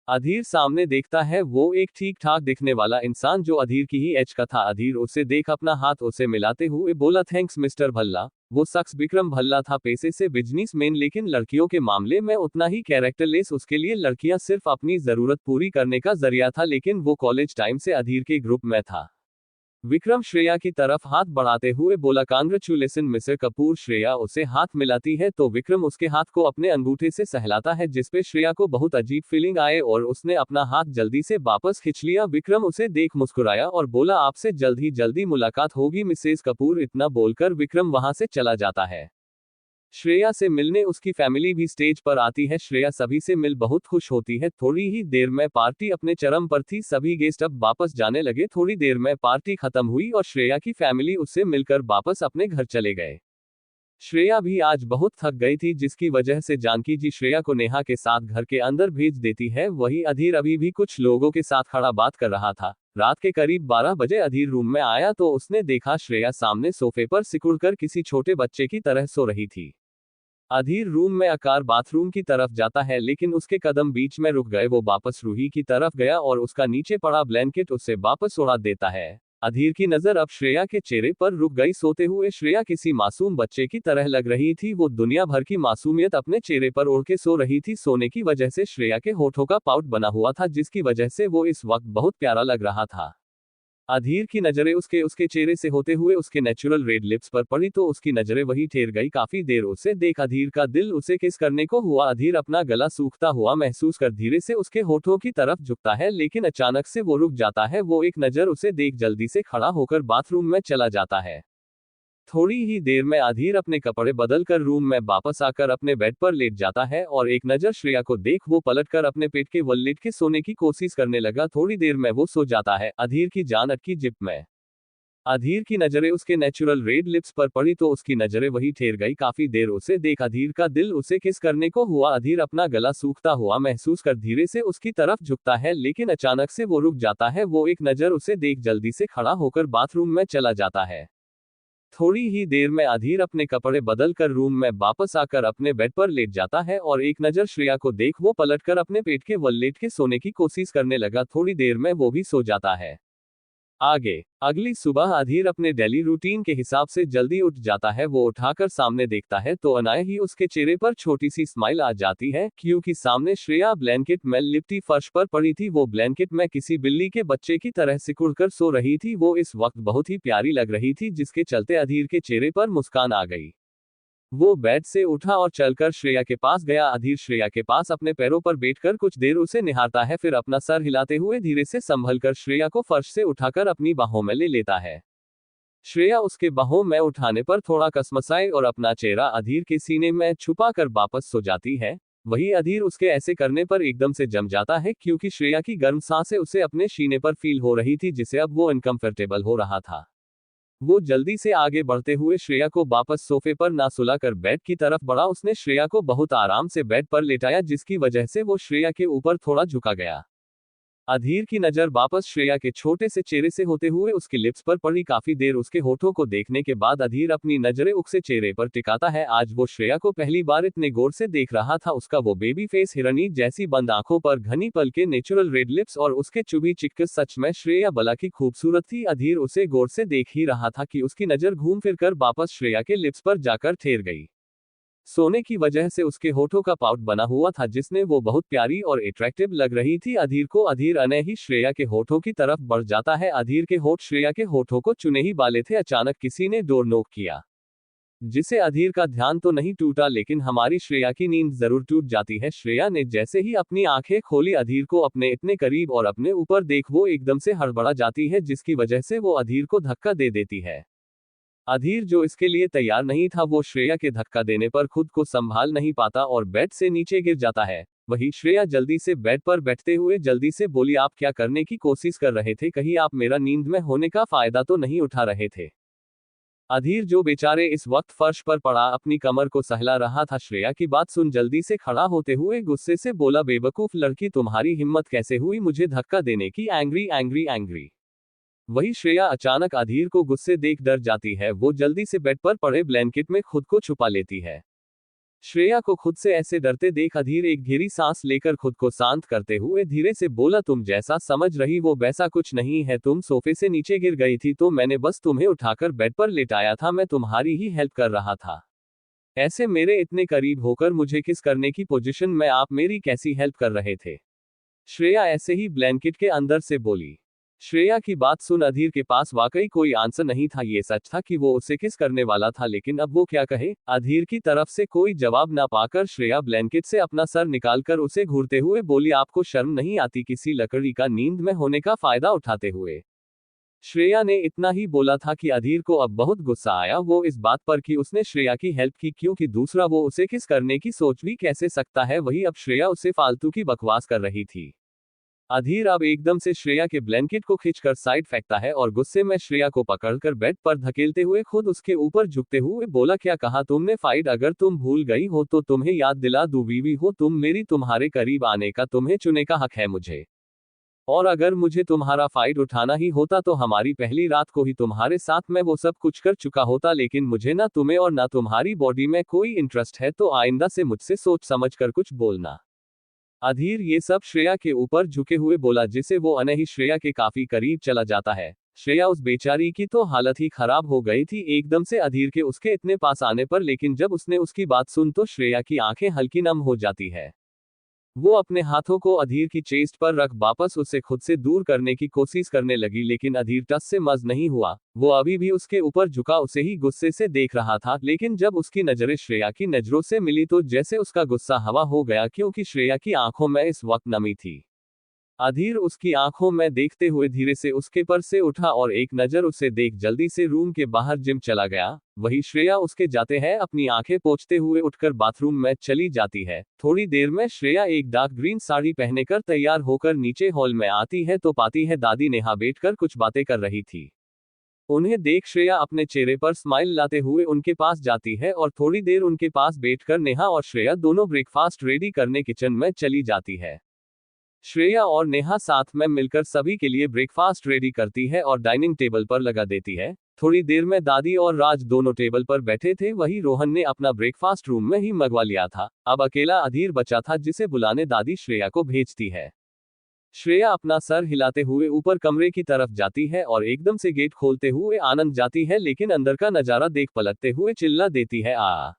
अधीर सामने देखता है, वो एक ठीक ठाक दिखने वाला इंसान जो अधीर की ही एज का था। अधीर उसे देख अपना हाथ उसे मिलाते हुए बोला, थैंक्स मिस्टर भल्ला। वो शख्स विक्रम भल्ला था, पेशे से बिजनेसमैन, लेकिन लड़कियों के मामले में उतना ही कैरेक्टरलेस। उसके लिए लड़कियां सिर्फ अपनी जरूरत पूरी करने का जरिया था, लेकिन वो कॉलेज टाइम से अधीर के ग्रुप में था। विक्रम श्रेया की तरफ हाथ बढ़ाते हुए बोला, कांग्रेचुलेसन मिस्टर कपूर। श्रेया उसे हाथ मिलाती है तो विक्रम उसके हाथ को अपने अंगूठे से सहलाता है, जिसपे श्रेया को बहुत अजीब फीलिंग आए और उसने अपना हाथ जल्दी से वापस खींच लिया। विक्रम उसे देख मुस्कुराया और बोला, आपसे जल्दी मुलाकात होगी मिसेस कपूर। इतना बोलकर विक्रम वहां से चला जाता है। श्रेया से मिलने उसकी फैमिली भी स्टेज पर आती है। श्रेया सभी से मिल बहुत खुश होती है। थोड़ी ही देर में पार्टी अपने चरम पर थी, सभी गेस्ट अब वापस जाने लगे। थोड़ी देर में पार्टी खत्म हुई और श्रेया की फैमिली उससे मिलकर वापस अपने घर चले गए। श्रेया भी आज बहुत थक गई थी, जिसकी वजह से जानकी जी श्रेया को नेहा के साथ घर के अंदर भेज देती है। वही अधीर अभी भी कुछ लोगों के साथ खड़ा बात कर रहा था। रात के करीब 12 बजे अधीर रूम में आया तो उसने देखा श्रेया सामने सोफे पर सिकुड़कर किसी छोटे बच्चे की तरह सो रही थी। अधीर रूम में आकर बाथरूम की तरफ जाता है, लेकिन उसके कदम बीच में रुक गए। वो वापस रूही की तरफ गया और उसका नीचे पड़ा ब्लैंकेट उसे वापस उड़ा देता है। अधीर की नजर अब श्रेया के चेहरे पर रुक गई। सोते हुए श्रेया किसी मासूम बच्चे की तरह लग रही थी। वो दुनिया भर की मासूमियत अपने चेहरे पर ओढ़ के सो रही थी। सोने की वजह से श्रेया के होठों का पाउट बना हुआ था, जिसकी वजह से वो इस वक्त बहुत प्यारा लग रहा था। अधीर की नजरें उसके चेहरे से होते हुए उसके नेचुरल रेड लिप्स पर पड़ी तो उसकी नजरें वही ठहर गई। काफी देर उसे देख अधीर का दिल उसे किस करने को हुआ। अधीर अपना गला सूखता हुआ महसूस कर धीरे से उसके होठों की तरफ झुकता है, लेकिन अचानक से वो रुक जाता है। वो एक नजर उसे देख जल्दी से खड़ा होकर बाथरूम में चला जाता है। थोड़ी ही देर में अधीर अपने कपड़े बदलकर रूम में वापस आकर अपने बेड पर लेट जाता है और एक नजर श्रेया को देख वो पलटकर अपने पेट के बल लेट के सोने की कोशिश करने लगा। थोड़ी देर में वो सो जाता है। अधीर की जान अटकी जिप में। अधीर की नजरें उसके नेचुरल रेड लिप्स पर पड़ी तो उसकी नजरें वही ठहर गई। काफी देर उसे देख अधीर का दिल उसे किस करने को हुआ। अधीर अपना गला सूखता हुआ महसूस कर धीरे से उसकी तरफ झुकता है, लेकिन अचानक से वो रुक जाता है। वो एक नजर उसे देख जल्दी से खड़ा होकर बाथरूम में चला जाता है। थोड़ी ही देर में अधीर अपने कपड़े बदलकर रूम में वापस आकर अपने बेड पर लेट जाता है और एक नजर श्रेया को देख वो पलटकर अपने पेट के बल लेट के सोने की कोशिश करने लगा। थोड़ी देर में वो भी सो जाता है। आगे अगली सुबह अधीर अपने डेली रूटीन के हिसाब से जल्दी उठ जाता है। वो उठाकर सामने देखता है तो अनायास ही उसके चेहरे पर छोटी सी स्माइल आ जाती है, क्योंकि सामने श्रेया ब्लैंकेट में लिपटी फर्श पर पड़ी थी। वो ब्लैंकेट में किसी बिल्ली के बच्चे की तरह सिकुड़कर सो रही थी। वो इस वक्त बहुत ही प्यारी लग रही थी, जिसके चलते अधीर के चेहरे पर मुस्कान आ गई। वो बेड से उठा और चलकर श्रेया के पास गया। अधीर श्रेया के पास अपने पैरों पर बैठकर कुछ देर उसे निहारता है, फिर अपना सर हिलाते हुए धीरे से संभलकर श्रेया को फर्श से उठाकर अपनी बाहों में ले लेता है। श्रेया उसके बाहों में उठाने पर थोड़ा कसमसाए और अपना चेहरा अधीर के सीने में छुपाकर वापस सो जाती है। वही अधीर उसके ऐसे करने पर एकदम से जम जाता है, क्योंकि श्रेया की गर्म सांसें उसे अपने सीने पर फील हो रही थी, जिसे अब वो अनकंफर्टेबल हो रहा था। वो जल्दी से आगे बढ़ते हुए श्रेया को वापस सोफे पर ना सुलाकर बेड की तरफ बढ़ा। उसने श्रेया को बहुत आराम से बेड पर लेटाया, जिसकी वजह से वो श्रेया के ऊपर थोड़ा झुका गया। अधीर की नजर वापस श्रेया के छोटे से चेहरे से होते हुए उसकी लिप्स पर पड़ी। काफी देर उसके होठों को देखने के बाद अधीर अपनी नजरें उकसे चेहरे पर टिकाता है। आज वो श्रेया को पहली बार इतने गौर से देख रहा था। उसका वो बेबी फेस, हिरनी जैसी बंद आंखों पर घनी पलके, नेचुरल रेड लिप्स और उसके चुभी चिक्कस, सच में श्रेया बला की खूबसूरत थी। अधीर उसे गौर से देख ही रहा था कि उसकी नजर घूम फिर कर वापस श्रेया के लिप्स पर जाकर ठहर गई। सोने की वजह से उसके होठों का पाउट बना हुआ था जिसने वो बहुत प्यारी और अट्रैक्टिव लग रही थी अधीर को। अधीर अने ही श्रेया के होठों की तरफ बढ़ जाता है। अधीर के होठ श्रेया के होठों को चुने ही वाले थे। अचानक किसी ने डोर नॉक किया, जिसे अधीर का ध्यान तो नहीं टूटा लेकिन हमारी श्रेया की नींद जरूर टूट जाती है। श्रेया ने जैसे ही अपनी आंखें खोली, अधीर को अपने इतने करीब और अपने ऊपर देख वो एकदम से हड़बड़ा जाती है, जिसकी वजह से वो अधीर को धक्का दे देती है। अधीर जो इसके लिए तैयार नहीं था, वो श्रेया के धक्का देने पर खुद को संभाल नहीं पाता और बेड से नीचे गिर जाता है। वही श्रेया जल्दी से बेड पर बैठते हुए जल्दी से बोली, आप क्या करने की कोशिश कर रहे थे? कहीं आप मेरा नींद में होने का फायदा तो नहीं उठा रहे थे? अधीर जो बेचारे इस वक्त फर्श पर पड़ा अपनी कमर को सहला रहा था, श्रेया की बात सुन जल्दी से खड़ा होते हुए गुस्से से बोला, बेवकूफ लड़की, तुम्हारी हिम्मत कैसे हुई मुझे धक्का देने की? Angry angry angry. वही श्रेया अचानक अधीर को गुस्से देख डर जाती है। वो जल्दी से बेड पर पड़े ब्लैंकेट में खुद को छुपा लेती है। श्रेया को खुद से ऐसे डरते देख अधीर एक गहरी सांस लेकर खुद को शांत करते हुए धीरे से बोला, तुम जैसा समझ रही वो वैसा कुछ नहीं है। तुम सोफे से नीचे गिर गई थी तो मैंने बस तुम्हें उठाकर बेड पर लेटाया था। मैं तुम्हारी ही हेल्प कर रहा था। ऐसे मेरे इतने करीब होकर मुझे किस करने की पोजीशन में आप मेरी कैसी हेल्प कर रहे थे? श्रेया ऐसे ही ब्लैंकेट के अंदर से बोली। श्रेया की बात सुन अधीर के पास वाकई कोई आंसर नहीं था। ये सच था कि वो उसे किस करने वाला था, लेकिन अब वो क्या कहे? अधीर की तरफ से कोई जवाब ना पाकर श्रेया ब्लैंकेट से अपना सर निकालकर उसे घूरते हुए बोली, आपको शर्म नहीं आती किसी लकड़ी का नींद में होने का फायदा उठाते हुए? श्रेया ने इतना ही बोला था कि अधीर को अब बहुत गुस्सा आया, वो इस बात पर कि उसने श्रेया की हेल्प की, क्योंकि दूसरा वो उसे किस करने की सोच भी कैसे सकता है। वही अब श्रेया उसे फालतू की बकवास कर रही थी। अधीर अब एकदम से श्रेया के ब्लैंकेट को खींचकर साइड फेंकता है और गुस्से में श्रेया को पकड़कर बेड पर धकेलते हुए खुद उसके ऊपर झुकते हुए बोला, क्या कहा तुमने? फाइट? अगर तुम भूल गई हो तो तुम्हें याद दिला दूं, बीवी हो तुम मेरी, तुम्हारे करीब आने का तुम्हें चुने का हक है मुझे। और अगर मुझे तुम्हारा फाइट उठाना ही होता तो हमारी पहली रात को ही तुम्हारे साथ मैं वो सब कुछ कर चुका होता, लेकिन मुझे ना तुम्हें और ना तुम्हारी बॉडी में कोई इंटरेस्ट है, तो आइंदा से मुझसे सोच समझ कर कुछ बोलना। अधीर ये सब श्रेया के ऊपर झुके हुए बोला, जिसे वो अनही श्रेया के काफी करीब चला जाता है। श्रेया उस बेचारी की तो हालत ही खराब हो गई थी एकदम से अधीर के उसके इतने पास आने पर, लेकिन जब उसने उसकी बात सुन तो श्रेया की आंखें हल्की नम हो जाती है। वो अपने हाथों को अधीर की चेस्ट पर रख वापस उसे खुद से दूर करने की कोशिश करने लगी, लेकिन अधीर टस से मज नहीं हुआ। वो अभी भी उसके ऊपर झुका उसे ही गुस्से से देख रहा था, लेकिन जब उसकी नजरें श्रेया की नजरों से मिली तो जैसे उसका गुस्सा हवा हो गया, क्योंकि श्रेया की आंखों में इस वक्त नमी थी। अधीर उसकी आंखों में देखते हुए धीरे से उसके पर से उठा और एक नजर उसे देख जल्दी से रूम के बाहर जिम चला गया। वही श्रेया उसके जाते हैं अपनी आंखें पोंछते हुए उठकर बाथरूम में चली जाती है। थोड़ी देर में श्रेया एक डार्क ग्रीन साड़ी पहने कर तैयार होकर नीचे हॉल में आती है तो पाती है दादी नेहा बैठकर कुछ बातें कर रही थी। उन्हें देख श्रेया अपने चेहरे पर स्माइल लाते हुए उनके पास जाती है और थोड़ी देर उनके पास बैठकर नेहा और श्रेया दोनों ब्रेकफास्ट रेडी करने किचन में चली जाती है। श्रेया और नेहा साथ में मिलकर सभी के लिए ब्रेकफास्ट रेडी करती है और डाइनिंग टेबल पर लगा देती है। थोड़ी देर में दादी और राज दोनों टेबल पर बैठे थे। वही रोहन ने अपना ब्रेकफास्ट रूम में ही मंगवा लिया था। अब अकेला अधीर बचा था, जिसे बुलाने दादी श्रेया को भेजती है। श्रेया अपना सर हिलाते हुए ऊपर कमरे की तरफ जाती है और एकदम से गेट खोलते हुए आनंद जाती है, लेकिन अंदर का नजारा देख पलटते हुए चिल्ला देती है, आ।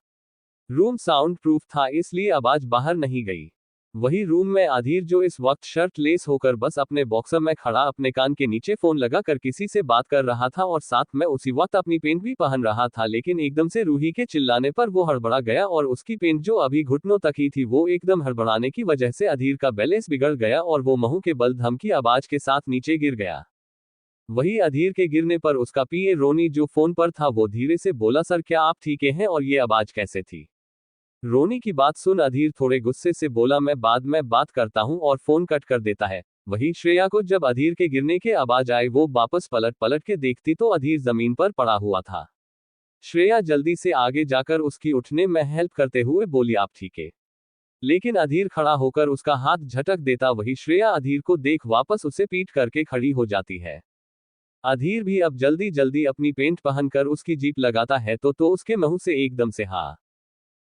रूम साउंड प्रूफ था इसलिए आवाज बाहर नहीं गई। वही रूम में अधीर जो इस वक्त शर्ट लेस होकर बस अपने बॉक्सर में खड़ा अपने कान के नीचे फोन लगाकर किसी से बात कर रहा था और साथ में उसी वक्त अपनी पेंट भी पहन रहा था, लेकिन एकदम से रूही के चिल्लाने पर वो हड़बड़ा गया और उसकी पेंट जो अभी घुटनों तक ही थी वो एकदम हड़बड़ाने की वजह से अधीर का बैलेंस बिगड़ गया और वो मुंह के बल धमकी आवाज के साथ नीचे गिर गया। वही अधीर के गिरने पर उसका पीए रोनी जो फोन पर था वो धीरे से बोला, सर क्या आप ठीक हैं? और ये आवाज कैसे थी? रोनी की बात सुन अधीर थोड़े गुस्से से बोला, मैं बाद में बात करता हूं, और फोन कट कर देता है। वही श्रेया को जब अधीर के गिरने के आवाज आए वो वापस पलट के देखती तो अधीर जमीन पर पड़ा हुआ था। श्रेया जल्दी से आगे जाकर उसकी उठने में हेल्प करते हुए बोली, आप ठीक है? लेकिन अधीर खड़ा होकर उसका हाथ झटक देता। वही श्रेया अधीर को देख वापस उसे पीट करके खड़ी हो जाती है। अधीर भी अब जल्दी जल्दी अपनी पेंट पहनकर उसकी जीप लगाता है तो उसके मुंह से एकदम से हा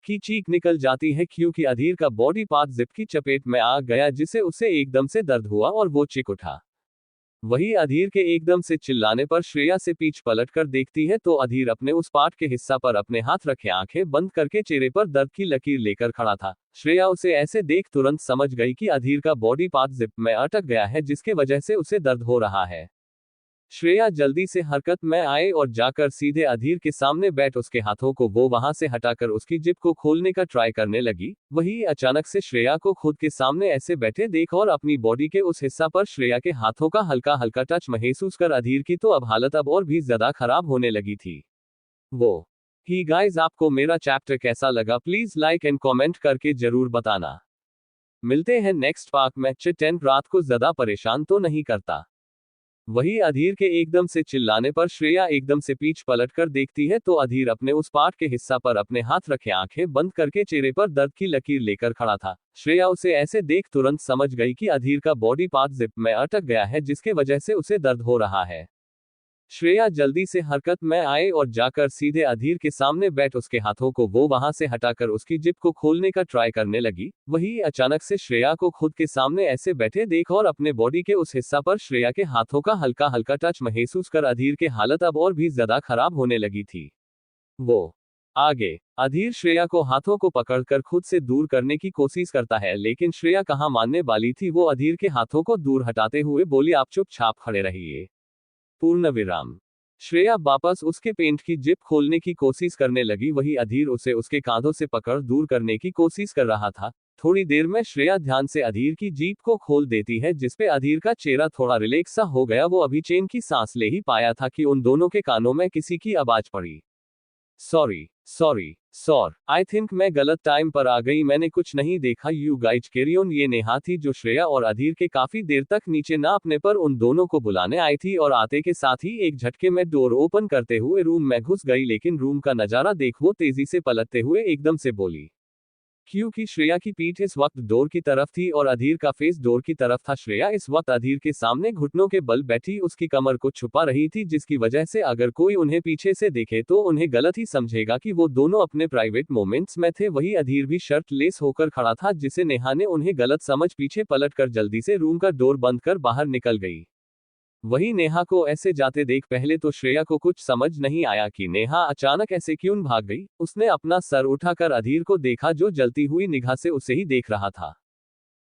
की चीख निकल जाती है, क्योंकि अधीर का बॉडी पार्ट जिप की चपेट में आ गया, जिससे उसे एकदम से दर्द हुआ और वो चीख उठा। वही अधीर के एकदम से चिल्लाने पर श्रेया से पीछ पलट कर देखती है तो अधीर अपने उस पार्ट के हिस्सा पर अपने हाथ रखे आंखें बंद करके चेहरे पर दर्द की लकीर लेकर खड़ा था। श्रेया उसे ऐसे देख तुरंत समझ गई कि अधीर का बॉडी पार्ट जिप में अटक गया है, जिसके वजह से उसे दर्द हो रहा है। श्रेया जल्दी से हरकत में आए और जाकर सीधे अधीर के सामने बैठ उसके हाथों को वो वहां से हटाकर उसकी जिप को खोलने का ट्राई करने लगी। वही अचानक से श्रेया को खुद के सामने ऐसे बैठे देख और अपनी बॉडी के उस हिस्सा पर श्रेया के हाथों का हल्का हल्का टच महसूस कर अधीर की तो अब हालत अब और भी ज्यादा खराब होने लगी थी। वो ही गाइस, आपको मेरा चैप्टर कैसा लगा प्लीज लाइक एंड कॉमेंट करके जरूर बताना। मिलते हैं नेक्स्ट पार्ट में। चिट रात को ज्यादा परेशान तो नहीं करता। वही अधीर के एकदम से चिल्लाने पर श्रेया एकदम से पीछ पलट कर देखती है तो अधीर अपने उस पार्ट के हिस्सा पर अपने हाथ रखे आंखें बंद करके चेहरे पर दर्द की लकीर लेकर खड़ा था। श्रेया उसे ऐसे देख तुरंत समझ गई कि अधीर का बॉडी पार्ट जिप में अटक गया है, जिसके वजह से उसे दर्द हो रहा है। श्रेया जल्दी से हरकत में आए और जाकर सीधे अधीर के सामने बैठ उसके हाथों को वो वहां से हटाकर उसकी जिप को खोलने का ट्राई करने लगी। वही अचानक से श्रेया को खुद के सामने ऐसे बैठे देख और अपने बॉडी के उस हिस्सा पर श्रेया के हाथों का हल्का हल्का टच महसूस कर अधीर की हालत अब और भी ज्यादा खराब होने लगी थी। वो आगे अधीर श्रेया को हाथों को पकड़कर खुद से दूर करने की कोशिश करता है, लेकिन श्रेया कहाँ मानने वाली थी। वो अधीर के हाथों को दूर हटाते हुए बोली, आप चुपचाप खड़े रहिए। पूर्ण विराम। श्रेया वापस उसके पेंट की जिप खोलने की कोशिश करने लगी। वही अधीर उसे उसके कांधों से पकड़ दूर करने की कोशिश कर रहा था। थोड़ी देर में श्रेया ध्यान से अधीर की जीप को खोल देती है, जिसपे अधीर का चेहरा थोड़ा रिलैक्स सा हो गया। वो अभी चैन की सांस ले ही पाया था कि उन दोनों के कानों में किसी की आवाज पड़ी। सॉरी आई थिंक मैं गलत टाइम पर आ गई, मैंने कुछ नहीं देखा। You guys carry on. ये नेहा थी जो श्रेया और अधीर के काफी देर तक नीचे ना अपने पर उन दोनों को बुलाने आई थी और आते के साथ ही एक झटके में डोर ओपन करते हुए रूम में घुस गई। लेकिन रूम का नजारा देख वो तेजी से पलटते हुए एकदम से बोली, क्योंकि श्रेया की पीठ इस वक्त डोर की तरफ थी और अधीर का फेस डोर की तरफ था। श्रेया इस वक्त अधीर के सामने घुटनों के बल बैठी उसकी कमर को छुपा रही थी, जिसकी वजह से अगर कोई उन्हें पीछे से देखे तो उन्हें गलत ही समझेगा कि वो दोनों अपने प्राइवेट मोमेंट्स में थे। वही अधीर भी शर्ट लेस होकर खड़ा था, जिसे नेहा ने उन्हें गलत समझ पीछे पलट कर जल्दी से रूम का डोर बंद कर बाहर निकल गई। वही नेहा को ऐसे जाते देख पहले तो श्रेया को कुछ समझ नहीं आया कि नेहा अचानक ऐसे क्यों भाग गई। उसने अपना सर उठाकर अधीर को देखा, जो जलती हुई निगाह से उसे ही देख रहा था।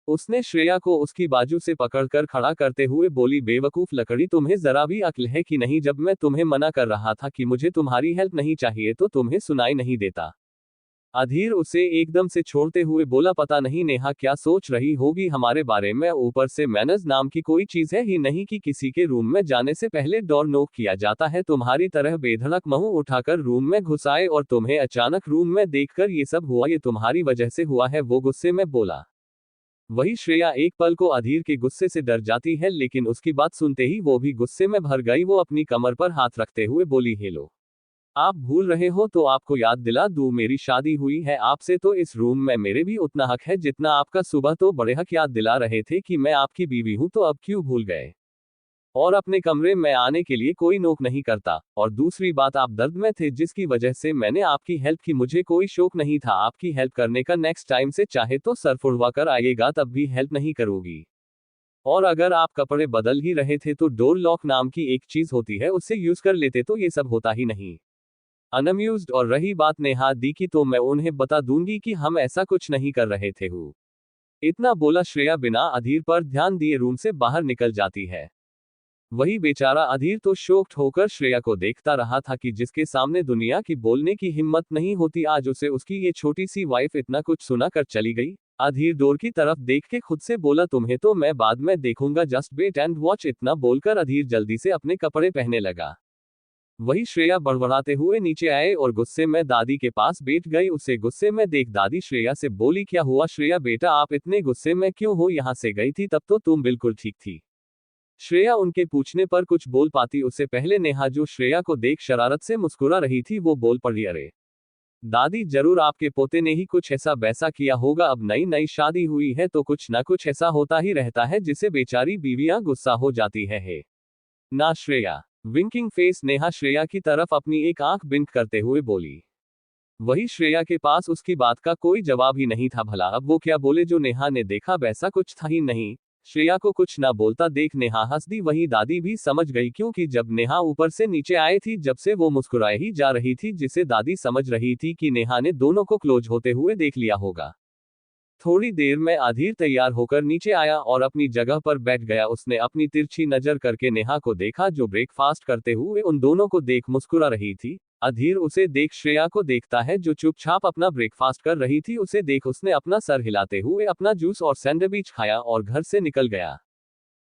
उसने श्रेया को उसकी बाजू से पकड़कर खड़ा करते हुए बोली, बेवकूफ लकड़ी, तुम्हें जरा भी अक्ल है कि नहीं? जब मैं तुम्हें मना कर रहा था कि मुझे तुम्हारी हेल्प नहीं चाहिए तो तुम्हें सुनाई नहीं देता। अधीर उसे एकदम से छोड़ते हुए बोला, पता नहीं नेहा क्या सोच रही होगी हमारे बारे में। ऊपर से मैनर्स नाम की कोई चीज है ही नहीं कि किसी के रूम में जाने से पहले डोर नॉक किया जाता है। तुम्हारी तरह बेधड़क मुंह उठाकर रूम में घुस आए और तुम्हें अचानक रूम में देखकर ये सब हुआ, ये तुम्हारी वजह से हुआ है, वो गुस्से में बोला। वही श्रेया एक पल को अधीर के गुस्से से डर जाती है, लेकिन उसकी बात सुनते ही वो भी गुस्से में भर गई। वो अपनी कमर पर हाथ रखते हुए बोली, हेलो, आप भूल रहे हो तो आपको याद दिला दूं, मेरी शादी हुई है आपसे, तो इस रूम में मेरे भी उतना हक है जितना आपका। सुबह तो बड़े हक याद दिला रहे थे कि मैं आपकी बीवी हूं, तो अब क्यों भूल गए? और अपने कमरे में आने के लिए कोई नोक नहीं करता। और दूसरी बात, आप दर्द में थे जिसकी वजह से मैंने आपकी हेल्प की, मुझे कोई शौक नहीं था आपकी हेल्प करने का। नेक्स्ट टाइम से चाहे तो सर फुड़वा कर आइएगा, तब भी हेल्प नहीं करूंगी। और अगर आप कपड़े बदल ही रहे थे तो डोर लॉक नाम की एक चीज होती है, उससे यूज कर लेते तो ये सब होता ही नहीं। अनअम्यूज्ड। और रही बात नेहा दी की, तो मैं उन्हें बता दूंगी कि हम ऐसा कुछ नहीं कर रहे थे। इतना बोला श्रेया बिना अधीर पर ध्यान दिए रूम से बाहर निकल जाती है। वही बेचारा अधीर तो शॉक्ड होकर श्रेया को देखता रहा था कि जिसके सामने दुनिया की बोलने की हिम्मत नहीं होती, आज उसे उसकी ये छोटी सी वाइफ इतना कुछ सुना कर चली गई। अधीर डोर की तरफ देख के खुद से बोला, तुम्हें तो मैं बाद में देखूंगा, जस्ट वेट एंड वॉच। इतना बोलकर अधीर जल्दी से अपने कपड़े पहनने लगा। वही श्रेया बड़बड़ाते हुए नीचे आए और गुस्से में दादी के पास बैठ गई। उसे गुस्से में देख दादी श्रेया से बोली, क्या हुआ श्रेया बेटा, आप इतने गुस्से में क्यों हो? यहाँ से गई थी तब तो तुम बिल्कुल ठीक थी। श्रेया उनके पूछने पर कुछ बोल पाती उससे पहले नेहा, जो श्रेया को देख शरारत से मुस्कुरा रही थी, वो बोल पड़ी, अरे दादी, जरूर आपके पोते ने ही कुछ ऐसा वैसा किया होगा, अब नई नई शादी हुई है तो कुछ ना कुछ ऐसा होता ही रहता है जिसे बेचारी बीवियां गुस्सा हो जाती है ना श्रेया। विंकिंग फेस नेहा श्रेया की तरफ अपनी एक आंख बिंक करते हुए बोली। वही श्रेया के पास उसकी बात का कोई जवाब ही नहीं था। भला अब वो क्या बोले, जो नेहा ने देखा वैसा कुछ था ही नहीं। श्रेया को कुछ ना बोलता देख नेहा हंस दी। वही दादी भी समझ गई, क्योंकि जब नेहा ऊपर से नीचे आई थी जब से वो मुस्कुराए ही जा रही थी, जिसे दादी समझ रही थी कि नेहा ने दोनों को क्लोज होते हुए देख लिया होगा। थोड़ी देर में अधीर तैयार होकर नीचे आया और अपनी जगह पर बैठ गया। उसने अपनी तिरछी नजर करके नेहा को देखा, जो ब्रेकफास्ट करते हुए उन दोनों को देख मुस्कुरा रही थी। अधीर उसे देख श्रेया को देखता है, जो चुपचाप अपना ब्रेकफास्ट कर रही थी। उसे देख उसने अपना सर हिलाते हुए अपना जूस और सैंडविच खाया और घर से निकल गया।